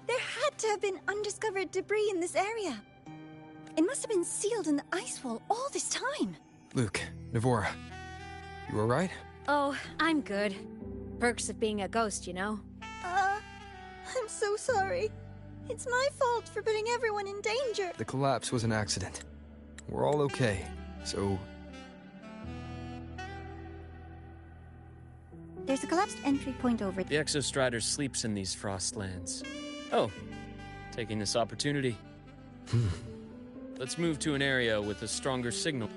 There had to have been undiscovered debris in this area. It must have been sealed in the ice wall all this time.
Luke, Navora, you alright?
Oh, I'm good. Perks of being a ghost, you know?
I'm so sorry. It's my fault for putting everyone in danger.
The collapse was an accident. We're all okay, so...
There's a collapsed entry point over
The Exostrider sleeps in these Frostlands. Oh, taking this opportunity. Let's move to an area with a stronger signal.